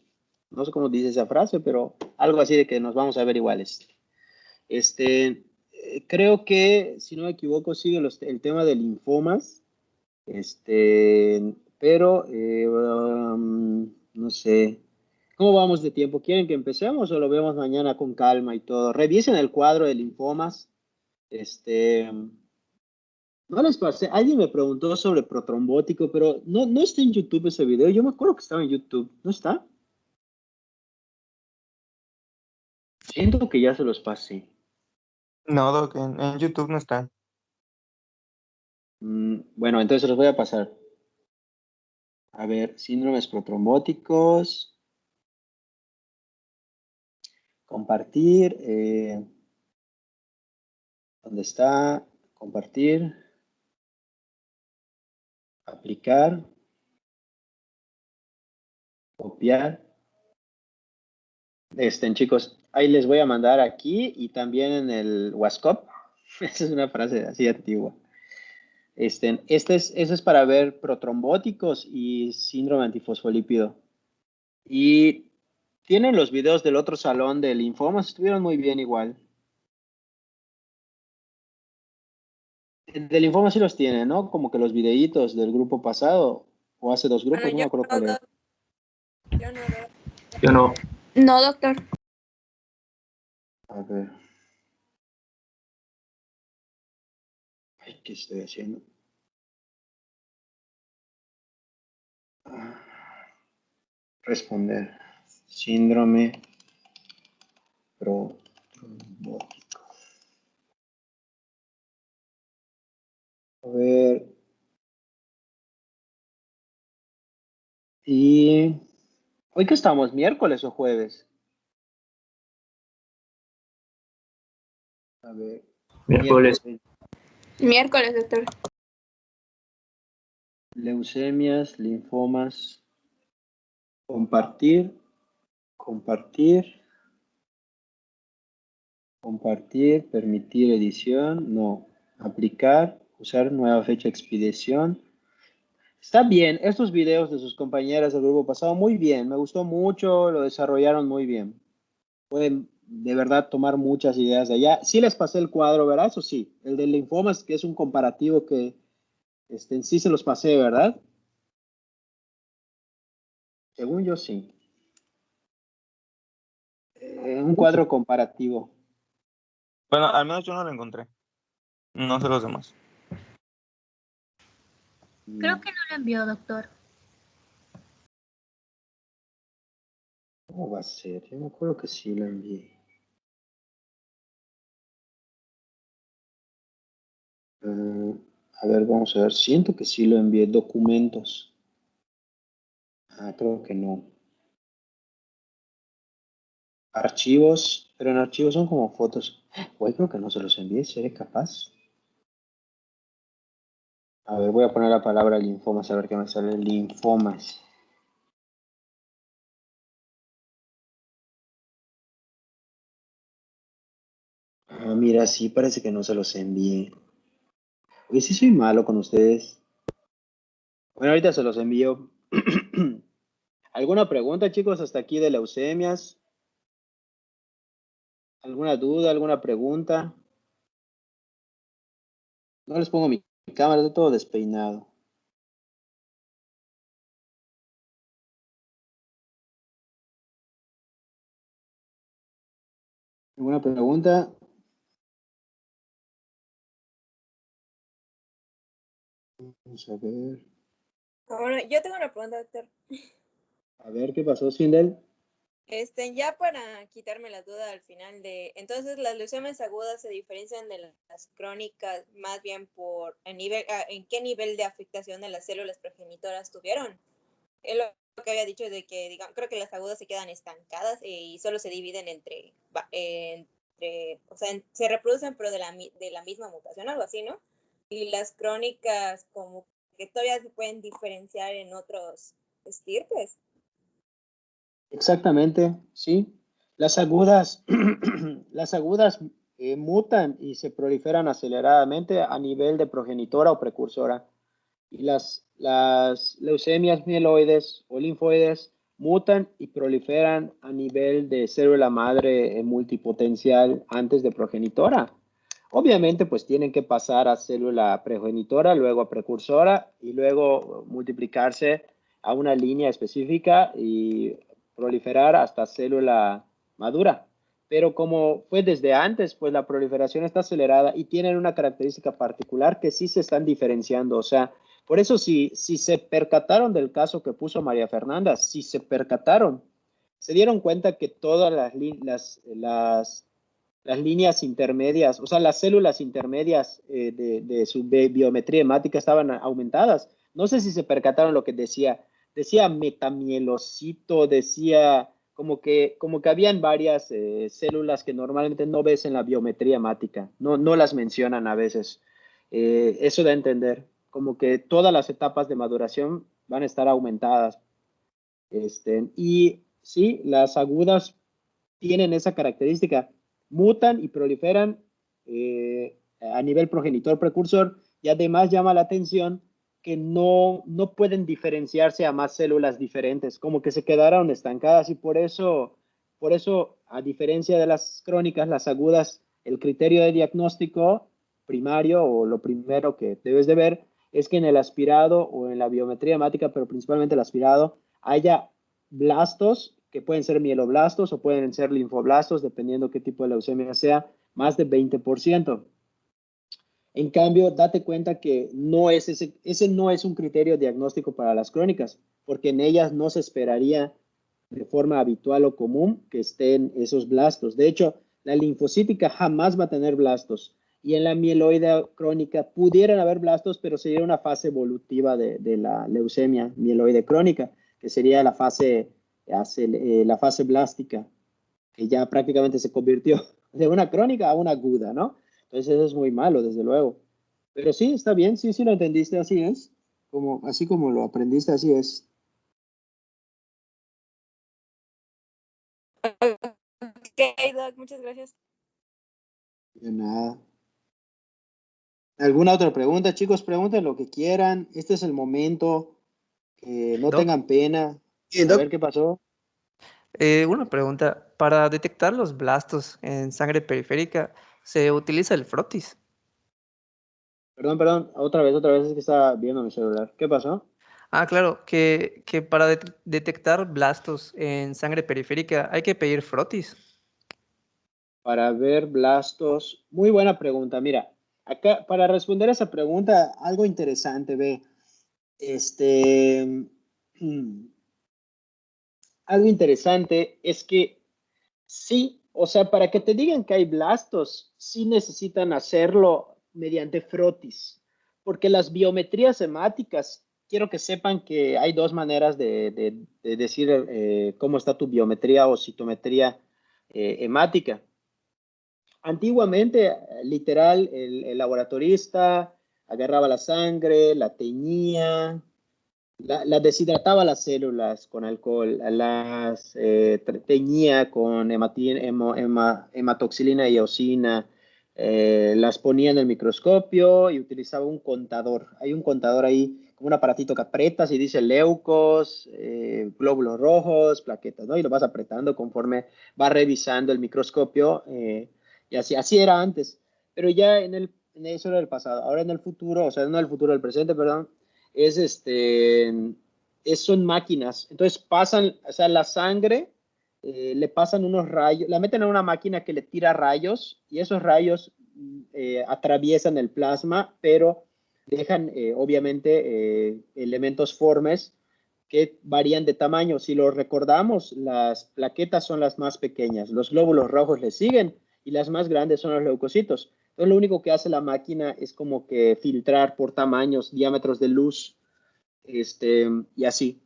A: no sé cómo dice esa frase, pero algo así de que nos vamos a ver iguales. Creo que, si no me equivoco, sigue el tema de linfomas, pero no sé. ¿Cómo vamos de tiempo? ¿Quieren que empecemos o lo vemos mañana con calma y todo? Revisen el cuadro de linfomas. No les pasé. Alguien me preguntó sobre protrombótico, pero no está en YouTube ese video. Yo me acuerdo que estaba en YouTube. ¿No está? Siento que ya se los pasé.
D: No, Doc, en YouTube no está.
A: Bueno, entonces los voy a pasar. A ver, síndromes protrombóticos. Compartir. ¿Dónde está? Compartir. Aplicar. Copiar. Chicos, ahí les voy a mandar aquí y también en el WhatsApp. Esa es una frase así antigua. Eso es para ver protrombóticos y síndrome antifosfolípido. Y tienen los videos del otro salón de linfomas, estuvieron muy bien igual. De linfoma sí los tienen, ¿no? Como que los videitos del grupo pasado, o hace dos grupos, no me acuerdo cuál era.
D: Yo no.
C: No, doctor.
A: A ver. Ay, ¿qué estoy haciendo? Responder. Síndrome protrombótico. A ver. Y hoy que estamos, miércoles o jueves. A ver.
D: Miércoles.
C: Miércoles, doctor.
A: Leucemias, linfomas. Compartir. Compartir. Compartir. Permitir edición. No. Aplicar. Usar nueva fecha de expedición. Está bien. Estos videos de sus compañeras del grupo pasado, muy bien. Me gustó mucho. Lo desarrollaron muy bien. Pueden de verdad tomar muchas ideas de allá. Sí les pasé el cuadro, ¿verdad? Eso sí. El de linfomas, que es un comparativo que sí se los pasé, ¿verdad? Según yo, sí. Un cuadro comparativo.
D: Bueno, al menos yo no lo encontré. No sé los demás.
B: Creo que no lo envió, doctor.
A: ¿Cómo va a ser? Yo me acuerdo que sí lo envié. A ver, vamos a ver. Siento que sí lo envié. Documentos. Creo que no. Archivos, pero en archivos son como fotos. Güey, creo que no se los envié, ¿seré capaz? A ver, voy a poner la palabra linfomas, a ver qué me sale. Linfomas. Mira, sí, parece que no se los envié. Oye, sí soy malo con ustedes. Bueno, ahorita se los envío. ¿Alguna pregunta, chicos, hasta aquí de leucemias? ¿Alguna duda, alguna pregunta? No les pongo mi cámara, está todo despeinado. ¿Alguna pregunta? Vamos a ver.
E: Ahora, yo tengo una pregunta, doctor.
A: A ver, ¿qué pasó, Sindel?
E: Ya para quitarme la duda al final entonces las leucemias agudas se diferencian de las crónicas más bien por en qué nivel de afectación de las células progenitoras tuvieron. Es lo que había dicho de que, digamos, creo que las agudas se quedan estancadas y solo se dividen o sea, se reproducen pero de la misma mutación, algo así, ¿no? Y las crónicas como que todavía se pueden diferenciar en otros estirpes.
A: Exactamente, sí. Las agudas, las agudas mutan y se proliferan aceleradamente a nivel de progenitora o precursora. Y las leucemias mieloides o linfoides mutan y proliferan a nivel de célula madre multipotencial antes de progenitora. Obviamente, pues tienen que pasar a célula progenitora, luego a precursora y luego multiplicarse a una línea específica y proliferar hasta célula madura. Pero como fue desde antes, pues la proliferación está acelerada y tienen una característica particular que sí se están diferenciando. O sea, por eso si se percataron del caso que puso María Fernanda, si se percataron, se dieron cuenta que todas las líneas intermedias, o sea, las células intermedias de su biometría hemática estaban aumentadas. No sé si se percataron lo que decía metamielocito, decía como que habían varias células que normalmente no ves en la biometría hemática, no las mencionan a veces. Eso da a entender, como que todas las etapas de maduración van a estar aumentadas. Y sí, las agudas tienen esa característica, mutan y proliferan a nivel progenitor precursor y además llama la atención que no pueden diferenciarse a más células diferentes, como que se quedaron estancadas y por eso, a diferencia de las crónicas, las agudas, el criterio de diagnóstico primario o lo primero que debes de ver es que en el aspirado o en la biometría hemática, pero principalmente el aspirado, haya blastos que pueden ser mieloblastos o pueden ser linfoblastos, dependiendo qué tipo de leucemia sea, más de 20%. En cambio, date cuenta que ese no es un criterio diagnóstico para las crónicas, porque en ellas no se esperaría de forma habitual o común que estén esos blastos. De hecho, la linfocítica jamás va a tener blastos. Y en la mieloide crónica pudieran haber blastos, pero sería una fase evolutiva de la leucemia mieloide crónica, que sería la fase blástica, que ya prácticamente se convirtió de una crónica a una aguda, ¿no? Entonces eso es muy malo, desde luego. Pero sí, está bien, sí lo entendiste, así es. Así como lo aprendiste, así es.
E: Ok, Doc, muchas gracias.
A: De nada. ¿Alguna otra pregunta, chicos? Pregunten lo que quieran. Este es el momento. No
F: Doc,
A: tengan pena.
G: Bien,
A: A ver
G: Doc.
A: qué pasó.
F: una pregunta. Para detectar los blastos en sangre periférica, ¿se utiliza el frotis?
A: Perdón. Otra vez, es que estaba viendo mi celular. ¿Qué pasó?
F: Ah, claro, que para detectar blastos en sangre periférica hay que pedir frotis.
A: Para ver blastos. Muy buena pregunta. Mira, acá para responder a esa pregunta, algo interesante, ve. algo interesante es que sí, o sea, para que te digan que hay blastos, sí necesitan hacerlo mediante frotis, porque las biometrías hemáticas, quiero que sepan que hay dos maneras de decir cómo está tu biometría o citometría hemática. Antiguamente, literal, el laboratorista agarraba la sangre, la teñía, la deshidrataba las células con alcohol, las teñía con hematoxilina y eosina, las ponía en el microscopio y utilizaba un contador. Hay un contador ahí, como un aparatito que apretas y dice leucos, glóbulos rojos, plaquetas, ¿no? Y lo vas apretando conforme va revisando el microscopio. Y así era antes. Pero ya en eso era el pasado. Ahora en el futuro, o sea, no el futuro, el presente, perdón, es son máquinas. Entonces pasan, o sea, la sangre, le pasan unos rayos, la meten en una máquina que le tira rayos y esos rayos atraviesan el plasma, pero dejan obviamente elementos formes que varían de tamaño. Si lo recordamos, las plaquetas son las más pequeñas, los glóbulos rojos le siguen y las más grandes son los leucocitos. Entonces lo único que hace la máquina es como que filtrar por tamaños, diámetros de luz, y así.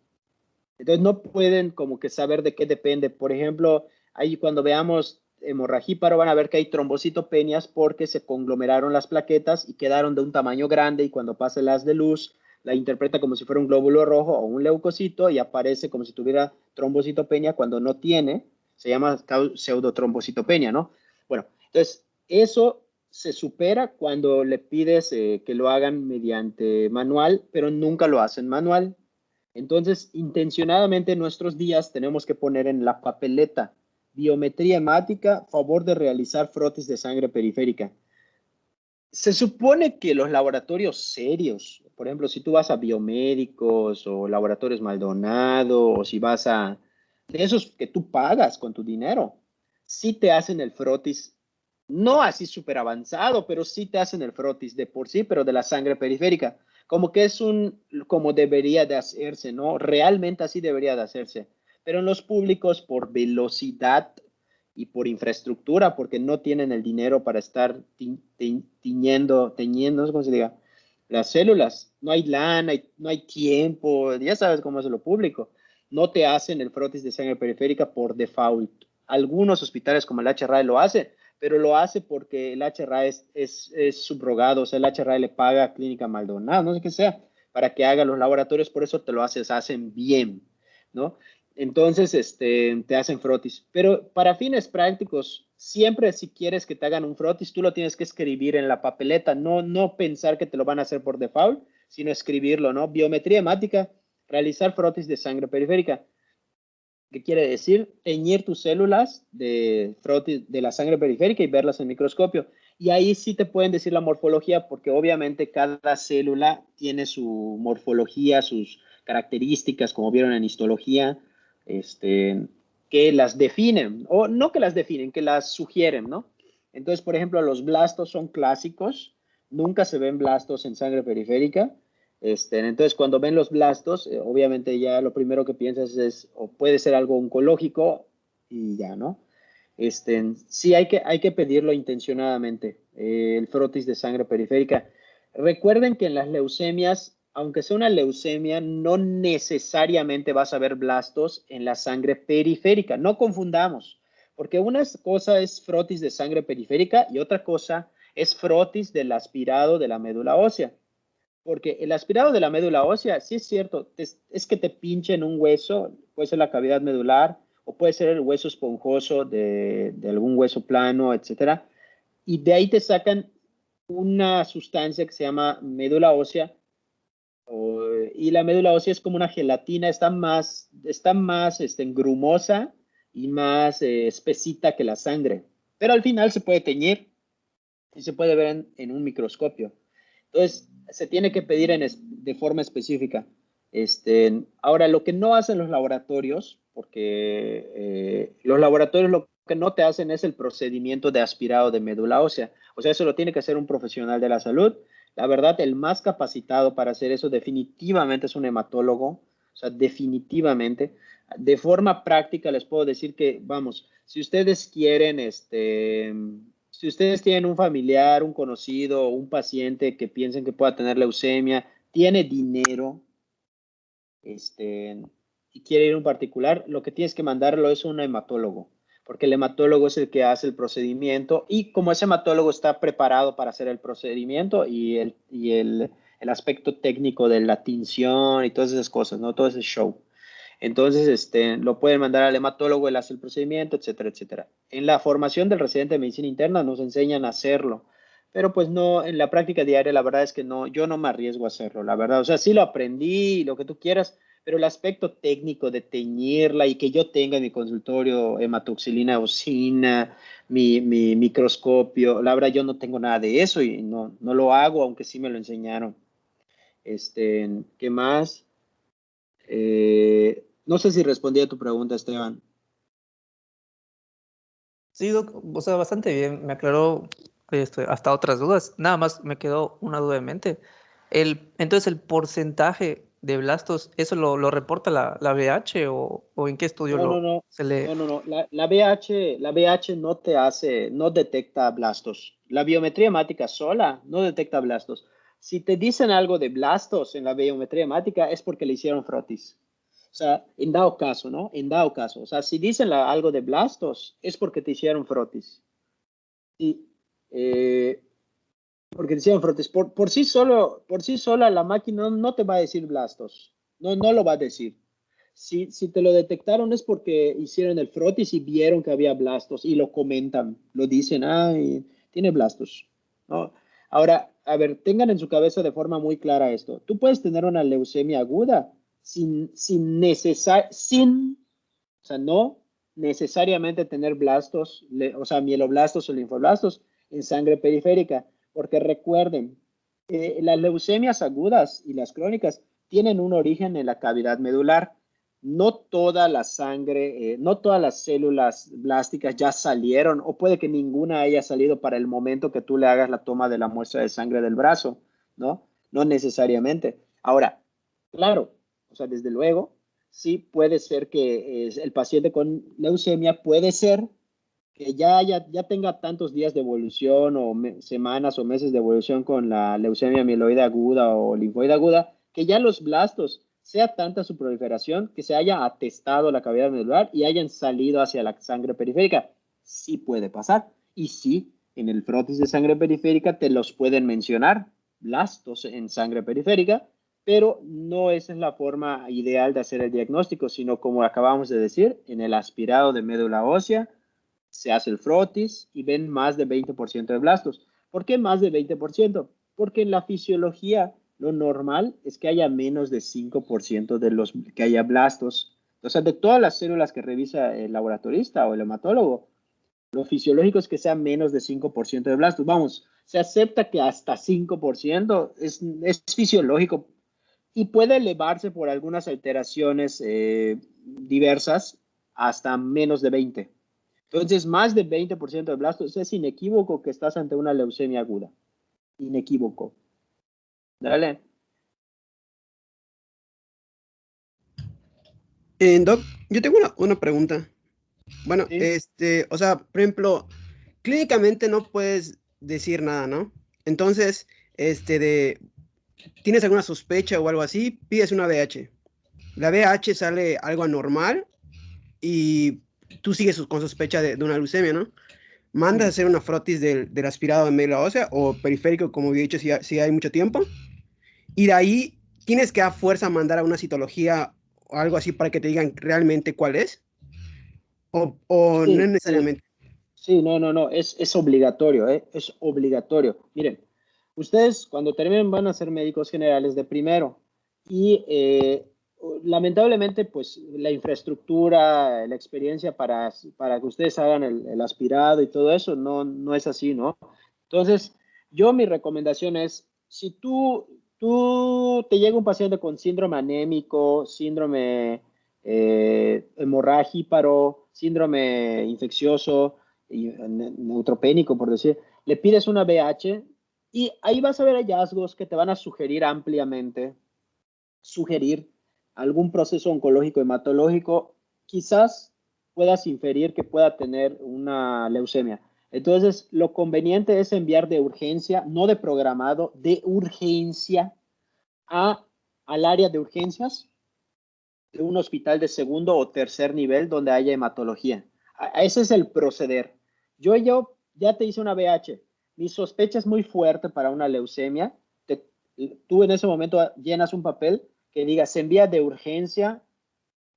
A: Entonces no pueden como que saber de qué depende. Por ejemplo, ahí cuando veamos hemorragíparo van a ver que hay trombocitopenias porque se conglomeraron las plaquetas y quedaron de un tamaño grande y cuando pasa el haz de luz la interpreta como si fuera un glóbulo rojo o un leucocito y aparece como si tuviera trombocitopenia cuando no tiene. Se llama pseudotrombocitopenia, ¿no? Bueno, entonces eso se supera cuando le pides que lo hagan mediante manual, pero nunca lo hacen manual. Entonces, intencionadamente en nuestros días tenemos que poner en la papeleta biometría hemática, favor de realizar frotis de sangre periférica. Se supone que los laboratorios serios, por ejemplo, si tú vas a biomédicos o laboratorios Maldonado o si vas a de esos que tú pagas con tu dinero, sí te hacen el frotis, no así súper avanzado, pero sí te hacen el frotis de por sí, pero de la sangre periférica. Como que es como debería de hacerse, ¿no? Realmente así debería de hacerse. Pero en los públicos, por velocidad y por infraestructura, porque no tienen el dinero para estar teñiendo, no sé cómo se diga, las células. No hay lana, no hay tiempo, ya sabes cómo es lo público. No te hacen el frotis de sangre periférica por default. Algunos hospitales como el HRA lo hacen, pero lo hace porque el HRA es subrogado, o sea, el HRA le paga a Clínica Maldonado, no sé qué sea, para que haga los laboratorios, por eso te lo hacen bien, ¿no? Entonces, te hacen frotis. Pero para fines prácticos, siempre si quieres que te hagan un frotis, tú lo tienes que escribir en la papeleta, no pensar que te lo van a hacer por default, sino escribirlo, ¿no? Biometría hemática, realizar frotis de sangre periférica. ¿Qué quiere decir? Teñir tus células de frotis de la sangre periférica y verlas en microscopio. Y ahí sí te pueden decir la morfología, porque obviamente cada célula tiene su morfología, sus características, como vieron en histología, que las definen, o no que las definen, que las sugieren, ¿no? Entonces, por ejemplo, los blastos son clásicos, nunca se ven blastos en sangre periférica. Entonces, cuando ven los blastos, obviamente ya lo primero que piensas es, o puede ser algo oncológico y ya, ¿no? Sí hay que pedirlo intencionadamente, el frotis de sangre periférica. Recuerden que en las leucemias, aunque sea una leucemia, no necesariamente vas a ver blastos en la sangre periférica. No confundamos, porque una cosa es frotis de sangre periférica y otra cosa es frotis del aspirado de la médula ósea. Porque el aspirado de la médula ósea, sí es cierto, es que te pinchen un hueso, puede ser la cavidad medular o puede ser el hueso esponjoso de algún hueso plano, etcétera. Y de ahí te sacan una sustancia que se llama médula ósea. Y la médula ósea es como una gelatina, está más grumosa y más espesita que la sangre. Pero al final se puede teñir y se puede ver en un microscopio. Entonces, se tiene que pedir de forma específica. Ahora, lo que no hacen los laboratorios, porque los laboratorios lo que no te hacen es el procedimiento de aspirado de médula ósea. O sea, eso lo tiene que hacer un profesional de la salud. La verdad, el más capacitado para hacer eso definitivamente es un hematólogo. sea, definitivamente. De forma práctica les puedo decir que, vamos, si ustedes quieren, si ustedes tienen un familiar, un conocido, un paciente que piensen que pueda tener leucemia, tiene dinero, y quiere ir a un particular, lo que tienes que mandarlo es un hematólogo, porque el hematólogo es el que hace el procedimiento y como ese hematólogo está preparado para hacer el procedimiento y el aspecto técnico de la tinción y todas esas cosas, ¿no? Todo ese show. Entonces, lo pueden mandar al hematólogo, él hace el procedimiento, etcétera, etcétera. En la formación del residente de medicina interna nos enseñan a hacerlo, pero pues no, en la práctica diaria la verdad es que no, yo no me arriesgo a hacerlo, la verdad. O sea, sí lo aprendí, lo que tú quieras, pero el aspecto técnico de teñirla y que yo tenga en mi consultorio hematoxilina eosina, mi microscopio, la verdad yo no tengo nada de eso y no lo hago, aunque sí me lo enseñaron. ¿Qué más? No sé si respondí a tu pregunta, Esteban.
F: Sí, Doc, o sea, bastante bien, me aclaró hasta otras dudas. Nada más me quedó una duda en mente. Entonces, el porcentaje de blastos, ¿eso lo reporta la VH o en qué estudio
A: No.
F: se lee?
A: No. La VH no detecta blastos. La biometría hemática sola no detecta blastos. Si te dicen algo de blastos en la biometría hemática es porque le hicieron frotis. O sea, en dado caso, ¿no? En dado caso. O sea, si dicen algo de blastos es porque te hicieron frotis. Y, eh, porque te hicieron frotis. Por sí sola la máquina no te va a decir blastos. No lo va a decir. Si te lo detectaron es porque hicieron el frotis y vieron que había blastos y lo comentan, lo dicen, ay, tiene blastos, ¿no? Ahora, a ver, tengan en su cabeza de forma muy clara esto. Tú puedes tener una leucemia aguda o sea, no necesariamente tener blastos, o sea, mieloblastos o linfoblastos en sangre periférica, porque recuerden, las leucemias agudas y las crónicas tienen un origen en la cavidad medular. No toda la sangre, no todas las células blásticas ya salieron, o puede que ninguna haya salido para el momento que tú le hagas la toma de la muestra de sangre del brazo, ¿no? No necesariamente. Ahora, claro, o sea, desde luego, sí puede ser que el paciente con leucemia puede ser que ya tenga tantos días de evolución o semanas o meses de evolución con la leucemia mieloide aguda o linfoide aguda, que ya los blastos sea tanta su proliferación que se haya atestado la cavidad medular y hayan salido hacia la sangre periférica. Sí puede pasar. Y sí, en el frotis de sangre periférica te los pueden mencionar, blastos en sangre periférica, pero no esa es la forma ideal de hacer el diagnóstico, sino como acabamos de decir, en el aspirado de médula ósea, se hace el frotis y ven más de 20% de blastos. ¿Por qué más de 20%? Porque en la fisiología lo normal es que haya menos de 5% de los que haya blastos. O sea, de todas las células que revisa el laboratorista o el hematólogo, lo fisiológico es que sea menos de 5% de blastos. Vamos, se acepta que hasta 5% es fisiológico y puede elevarse por algunas alteraciones diversas hasta menos de 20%. Entonces, más de 20% de blastos es inequívoco que estás ante una leucemia aguda. Inequívoco. Dale.
G: Doc, yo tengo una pregunta. Bueno,
A: ¿Sí?
G: o sea, por ejemplo, clínicamente no puedes decir nada, ¿no? Entonces, tienes alguna sospecha o algo así, pides una VH. La VH sale algo anormal y tú sigues con sospecha de una leucemia, ¿no? Mandas a hacer una frotis del aspirado de médula ósea o periférico, como había dicho, si hay mucho tiempo. Y de ahí tienes que a fuerza mandar a una citología o algo así para que te digan realmente cuál es. O no
A: Sí,
G: necesariamente.
A: sí, no, es obligatorio, ¿eh? Es obligatorio. Miren, ustedes cuando terminen van a ser médicos generales de primero y lamentablemente pues la infraestructura, la experiencia para que ustedes hagan el aspirado y todo eso no es así, ¿no? Entonces, mi recomendación es, si tú te llega un paciente con síndrome anémico, síndrome hemorrágico, síndrome infeccioso, neutropénico, por decir, le pides una BH y ahí vas a ver hallazgos que te van a sugerir ampliamente, sugerir algún proceso oncológico hematológico, quizás puedas inferir que pueda tener una leucemia. Entonces, lo conveniente es enviar de urgencia, no de programado, de urgencia al área de urgencias de un hospital de segundo o tercer nivel donde haya hematología. Ese es el proceder. Yo ya te hice una BH. Mi sospecha es muy fuerte para una leucemia. Tú en ese momento llenas un papel que diga, se envía de urgencia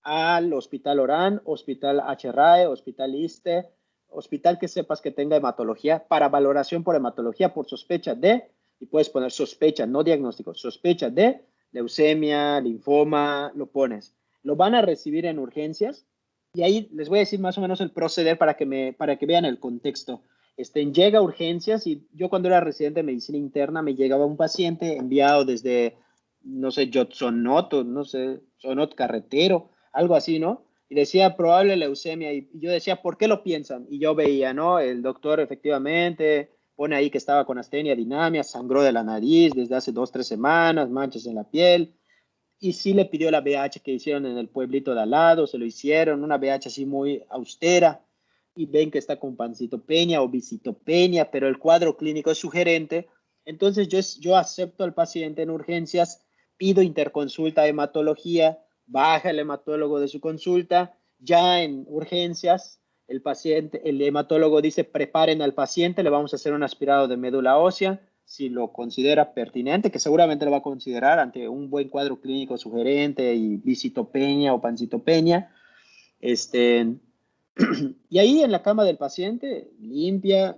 A: al Hospital Orán, Hospital HRAE, Hospital ISSSTE, hospital que sepas que tenga hematología, para valoración por hematología, por sospecha de, y puedes poner sospecha, no diagnóstico, sospecha de leucemia, linfoma, lo pones. Lo van a recibir en urgencias, y ahí les voy a decir más o menos el proceder para que vean el contexto. Llega a urgencias, y yo cuando era residente de medicina interna me llegaba un paciente enviado desde, no sé, Jotsonot, o no sé, Sonot Carretero, algo así, ¿no? Y decía probable leucemia, y yo decía, ¿por qué lo piensan? Y yo veía, ¿no? El doctor efectivamente pone ahí que estaba con astenia dinamia, sangró de la nariz desde hace 2-3 semanas, manchas en la piel, y sí le pidió la BH que hicieron en el pueblito de al lado, se lo hicieron, una BH así muy austera, y ven que está con pancitopenia o visitopenia, pero el cuadro clínico es sugerente. Entonces yo acepto al paciente en urgencias, pido interconsulta de hematología, baja el hematólogo de su consulta, ya en urgencias el hematólogo dice preparen al paciente, le vamos a hacer un aspirado de médula ósea, si lo considera pertinente, que seguramente lo va a considerar ante un buen cuadro clínico sugerente y visitopenia o pancitopenia. Y ahí en la cama del paciente, limpia,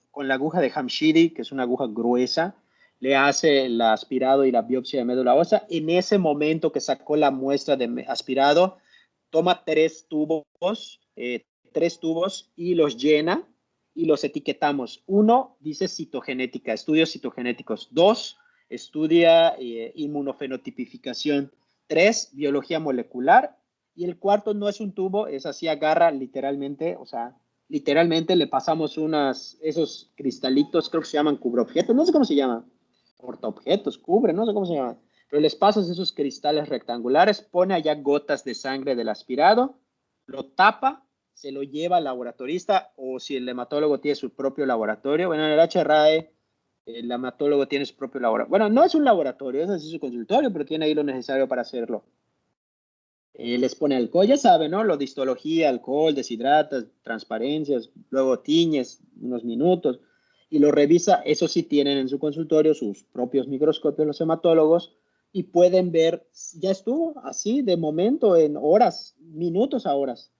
A: con la aguja de Hamshiri, que es una aguja gruesa, le hace el aspirado y la biopsia de médula ósea. En ese momento que sacó la muestra de aspirado, toma 3 tubos y los llena y los etiquetamos. 1 dice citogenética, estudios citogenéticos. 2, estudia inmunofenotipificación. 3, biología molecular. Y el cuarto no es un tubo, es así, agarra literalmente, o sea, literalmente le pasamos esos cristalitos, creo que se llaman cubreobjetos, no sé cómo se llaman, portaobjetos, cubre, no sé cómo se llaman, pero les pasas esos cristales rectangulares, pone allá gotas de sangre del aspirado, lo tapa, se lo lleva al laboratorista, o si el hematólogo tiene su propio laboratorio, bueno, en el HRAE, el hematólogo tiene su propio laboratorio, bueno, no es un laboratorio, es así su consultorio, pero tiene ahí lo necesario para hacerlo. Les pone alcohol, ya sabe, ¿no? Lo de histología, alcohol, deshidratas, transparencias, luego tiñes unos minutos y lo revisa. Eso sí tienen en su consultorio sus propios microscopios los hematólogos y pueden ver, ya estuvo así de momento en horas, minutos a horas,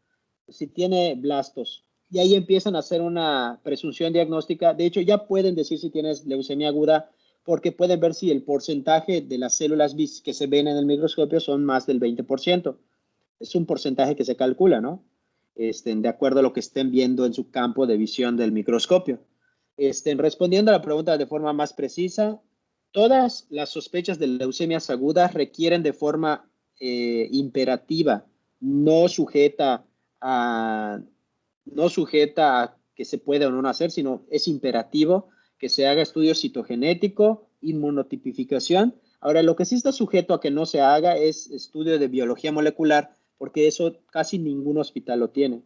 A: si tiene blastos. Y ahí empiezan a hacer una presunción diagnóstica. De hecho, ya pueden decir si tienes leucemia aguda porque pueden ver si el porcentaje de las células que se ven en el microscopio son más del 20%. Es un porcentaje que se calcula, ¿no? De acuerdo a lo que estén viendo en su campo de visión del microscopio. Respondiendo a la pregunta de forma más precisa, todas las sospechas de leucemias agudas requieren de forma imperativa, no sujeta a que se pueda o no hacer, sino es imperativo que se haga estudio citogenético, inmunotipificación. Ahora, lo que sí está sujeto a que no se haga es estudio de biología molecular, porque eso casi ningún hospital lo tiene.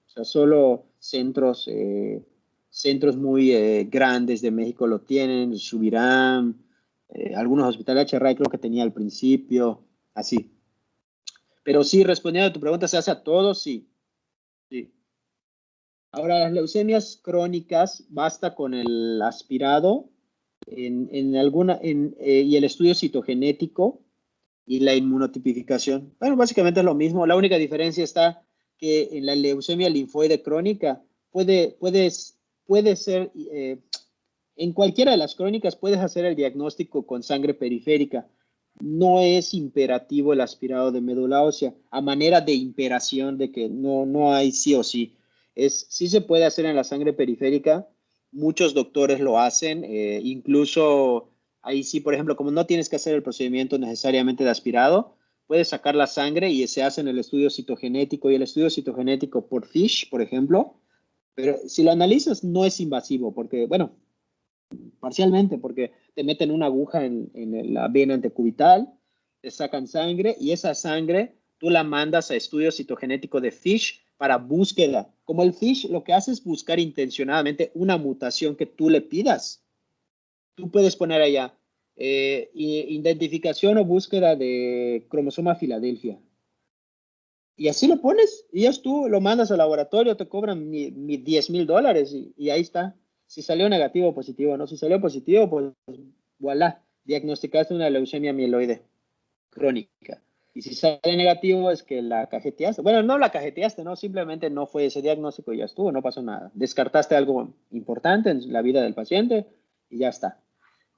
A: O sea, solo centros muy grandes de México lo tienen, Subirán, algunos hospitales HRAE creo que tenía al principio, así. Pero sí, respondiendo a tu pregunta, ¿se hace a todos? Sí. Sí. Ahora, las leucemias crónicas, basta con el aspirado y el estudio citogenético y la inmunotipificación. Bueno, básicamente es lo mismo. La única diferencia está que en la leucemia linfoide crónica puede ser, en cualquiera de las crónicas puedes hacer el diagnóstico con sangre periférica. No es imperativo el aspirado de médula ósea, a manera de imperación de que no hay sí o sí. Sí se puede hacer en la sangre periférica, muchos doctores lo hacen, incluso ahí sí, por ejemplo, como no tienes que hacer el procedimiento necesariamente de aspirado, puedes sacar la sangre y se hace en el estudio citogenético y el estudio citogenético por FISH, por ejemplo, pero si lo analizas no es invasivo porque, bueno, parcialmente porque te meten una aguja en la vena antecubital te sacan sangre y esa sangre tú la mandas a estudio citogenético de FISH para búsqueda. Como el FISH lo que hace es buscar intencionadamente una mutación que tú le pidas. Tú puedes poner allá identificación o búsqueda de cromosoma Filadelfia. Y así lo pones, y ya tú lo mandas al laboratorio, te cobran $10,000 y ahí está. Si salió negativo o positivo, ¿no? Si salió positivo, pues voilà, diagnosticaste una leucemia mieloide crónica. Y si sale negativo es que la cajeteaste. Bueno, no la cajeteaste, ¿no? Simplemente no fue ese diagnóstico y ya estuvo, no pasó nada. Descartaste algo importante en la vida del paciente y ya está.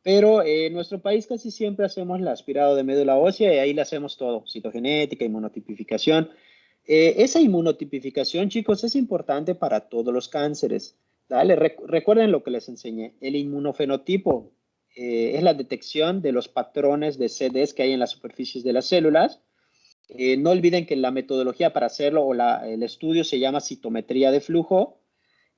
A: Pero en nuestro país casi siempre hacemos el aspirado de médula ósea y ahí le hacemos todo, citogenética, inmunotipificación. Esa inmunotipificación, chicos, es importante para todos los cánceres. Dale, recuerden lo que les enseñé. El inmunofenotipo es la detección de los patrones de CDs que hay en las superficies de las células. No olviden que la metodología para hacerlo o el estudio se llama citometría de flujo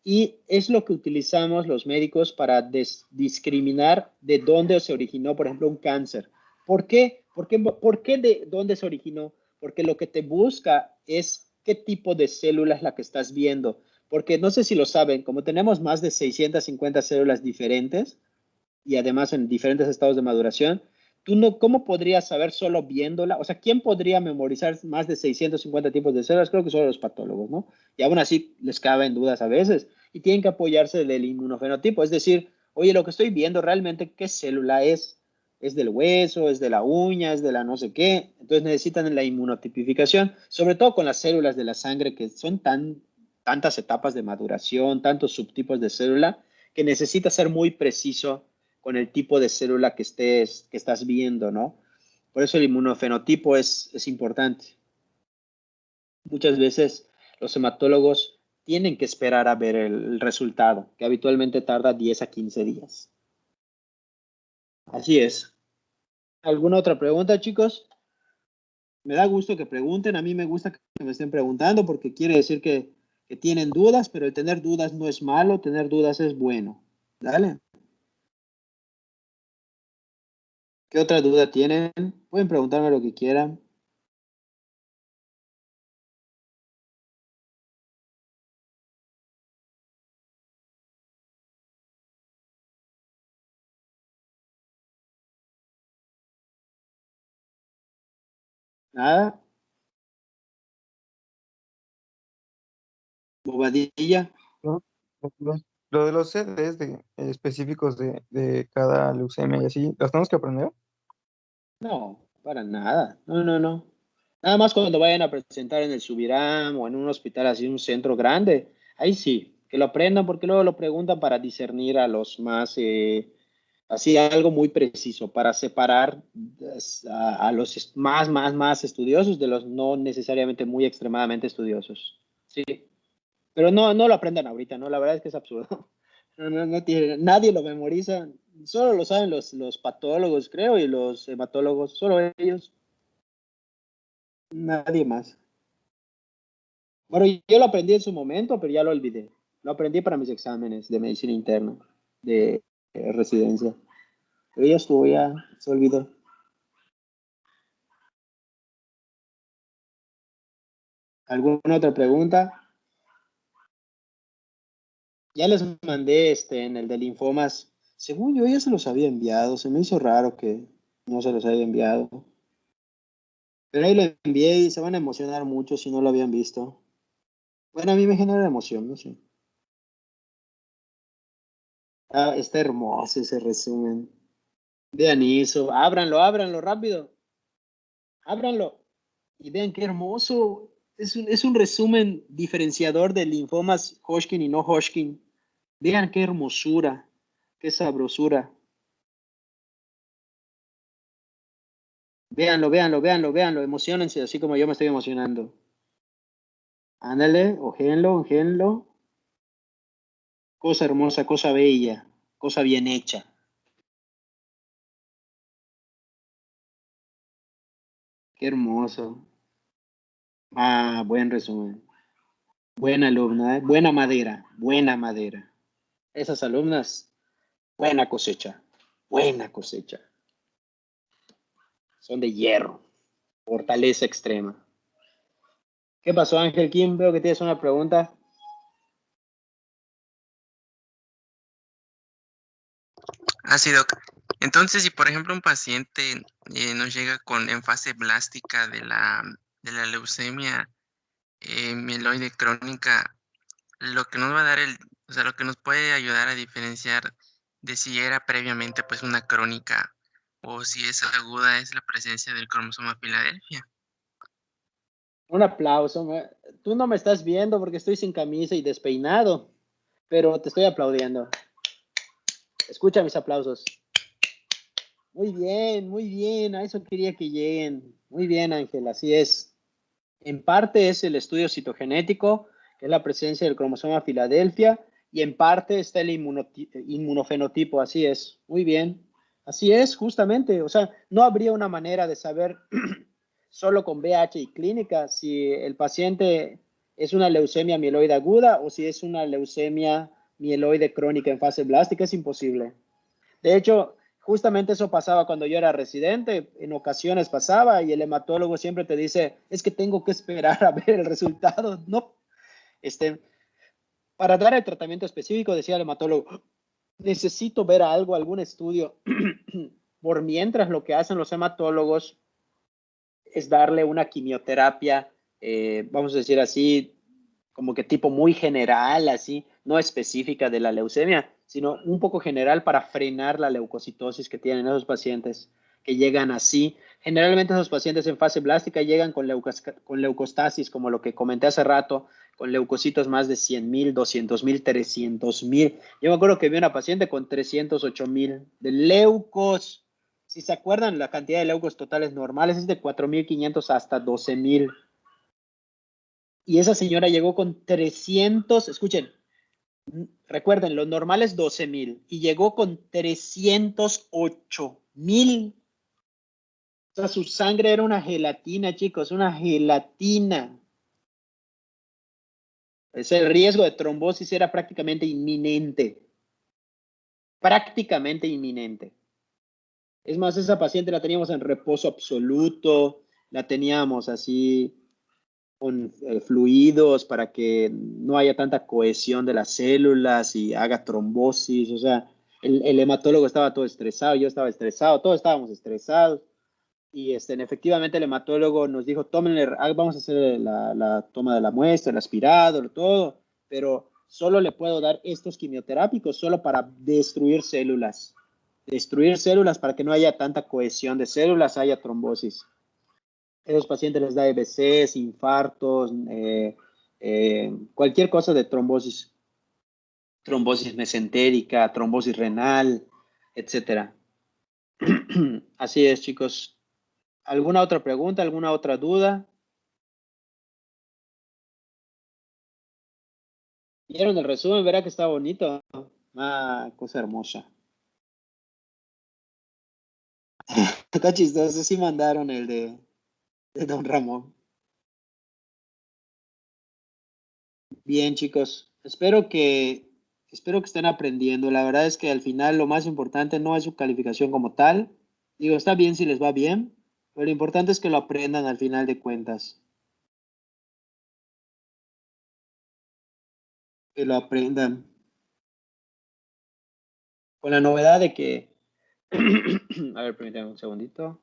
A: y es lo que utilizamos los médicos para discriminar de dónde se originó, por ejemplo, un cáncer. ¿Por qué? ¿Por qué de dónde se originó? Porque lo que te busca es qué tipo de célula es la que estás viendo. Porque no sé si lo saben, como tenemos más de 650 células diferentes y además en diferentes estados de maduración, tú no, ¿cómo podrías saber solo viéndola? O sea, ¿quién podría memorizar más de 650 tipos de células? Creo que solo los patólogos, ¿no? Y aún así les caben dudas a veces y tienen que apoyarse del inmunofenotipo. Es decir, oye, lo que estoy viendo realmente, ¿qué célula es? ¿Es del hueso? ¿Es de la uña? ¿Es de la no sé qué? Entonces necesitan la inmunotipificación, sobre todo con las células de la sangre que son tantas etapas de maduración, tantos subtipos de célula, que necesita ser muy preciso con el tipo de célula que estás viendo, ¿no? Por eso el inmunofenotipo es importante. Muchas veces los hematólogos tienen que esperar a ver el resultado, que habitualmente tarda 10 a 15 días. Así es. ¿Alguna otra pregunta, chicos? Me da gusto que pregunten. A mí me gusta que me estén preguntando porque quiere decir que tienen dudas, pero el tener dudas no es malo, tener dudas es bueno. Dale. ¿Qué otra duda tienen? Pueden preguntarme lo que quieran. Nada. Bobadilla.
D: ¿No? Lo de los CDs específicos de cada leucemia y así, ¿los tenemos que aprender?
A: No, para nada. No, no, no. Nada más cuando vayan a presentar en el Subiram o en un hospital así, un centro grande, ahí sí, que lo aprendan porque luego lo preguntan para discernir a los más, así algo muy preciso, para separar a los más estudiosos de los no necesariamente muy extremadamente estudiosos. Sí, pero no lo aprendan ahorita, ¿no? La verdad es que es absurdo. No tiene, nadie lo memoriza, solo lo saben los patólogos, creo, y los hematólogos, solo ellos, nadie más. Bueno, yo lo aprendí en su momento, pero ya lo olvidé. Lo aprendí para mis exámenes de medicina interna, de residencia. Pero ya estuvo, ya se olvidó. ¿Alguna otra pregunta? Ya les mandé en el de linfomas. Según yo ya se los había enviado. Se me hizo raro que no se los haya enviado. Pero ahí lo envié y se van a emocionar mucho si no lo habían visto. Bueno, a mí me genera emoción, no sé. Ah, está hermoso ese resumen. Vean eso. Ábranlo rápido. Ábranlo. Y vean qué hermoso. Es un resumen diferenciador de linfomas Hodgkin y no Hodgkin. Vean qué hermosura. Qué sabrosura. Véanlo. Emocionense así como yo me estoy emocionando. Ándale, ojéenlo. Cosa hermosa, cosa bella, cosa bien hecha. Qué hermoso. Ah, buen resumen. Buena alumna, ¿eh? Buena madera, buena madera. Esas alumnas, buena cosecha, buena cosecha. son de hierro, fortaleza extrema. ¿Qué pasó, Ángel Kim? Veo que tienes una pregunta.
H: Así, Doc. Entonces, si por ejemplo un paciente nos llega en fase blástica de la leucemia mieloide crónica, lo que nos va a dar o sea, lo que nos puede ayudar a diferenciar de si era previamente pues una crónica o si es aguda es la presencia del cromosoma Filadelfia.
A: Un aplauso. Tú no me estás viendo porque estoy sin camisa y despeinado, pero te estoy aplaudiendo. Escucha mis aplausos. Muy bien, a eso quería que lleguen. Muy bien, Ángel, así es. En parte es el estudio citogenético, que es la presencia del cromosoma Filadelfia, y en parte está el inmunofenotipo, así es. Muy bien, así es, justamente. O sea, no habría una manera de saber solo con VH y clínica si el paciente es una leucemia mieloide aguda o si es una leucemia mieloide crónica en fase blástica, es imposible. De hecho, justamente eso pasaba cuando yo era residente, en ocasiones pasaba y el hematólogo siempre te dice, es que tengo que esperar a ver el resultado. No, para dar el tratamiento específico, decía el hematólogo, necesito ver algo, algún estudio. Por mientras, lo que hacen los hematólogos es darle una quimioterapia, vamos a decir así, como que tipo muy general, así, no específica de la leucemia, sino un poco general para frenar la leucocitosis que tienen esos pacientes que llegan así. Generalmente esos pacientes en fase blástica llegan con leucostasis, como lo que comenté hace rato, con leucocitos más de 100,000, 200,000, 300,000. Yo me acuerdo que vi una paciente con 308,000 de leucos. Si se acuerdan, la cantidad de leucos totales normales es de 4,500 hasta 12,000. Y esa señora llegó con 300, escuchen, recuerden, lo normal es 12,000 y llegó con 308,000. O sea, su sangre era una gelatina, chicos, una gelatina. El riesgo de trombosis era prácticamente inminente. Prácticamente inminente. Es más, esa paciente la teníamos en reposo absoluto, la teníamos así con fluidos para que no haya tanta cohesión de las células y haga trombosis. O sea, el hematólogo estaba todo estresado, yo estaba estresado, todos estábamos estresados. Y efectivamente el hematólogo nos dijo, tómenle, vamos a hacer la toma de la muestra, el aspirado, todo, pero solo le puedo dar estos quimioterápicos solo para destruir células para que no haya tanta cohesión de células, haya trombosis. A esos pacientes les da EBCs, infartos, cualquier cosa de trombosis, trombosis mesentérica, trombosis renal, etcétera. Así es, chicos. ¿Alguna otra pregunta? ¿Alguna otra duda? ¿Vieron el resumen? Verá que está bonito. Ah, cosa hermosa. Está chistoso. Sí mandaron el de Don Ramón. Bien, chicos. Espero que estén aprendiendo. La verdad es que al final lo más importante no es su calificación como tal. Digo, está bien si les va bien, pero lo importante es que lo aprendan al final de cuentas. Que lo aprendan. Con la novedad de que... A ver, permítanme un segundito.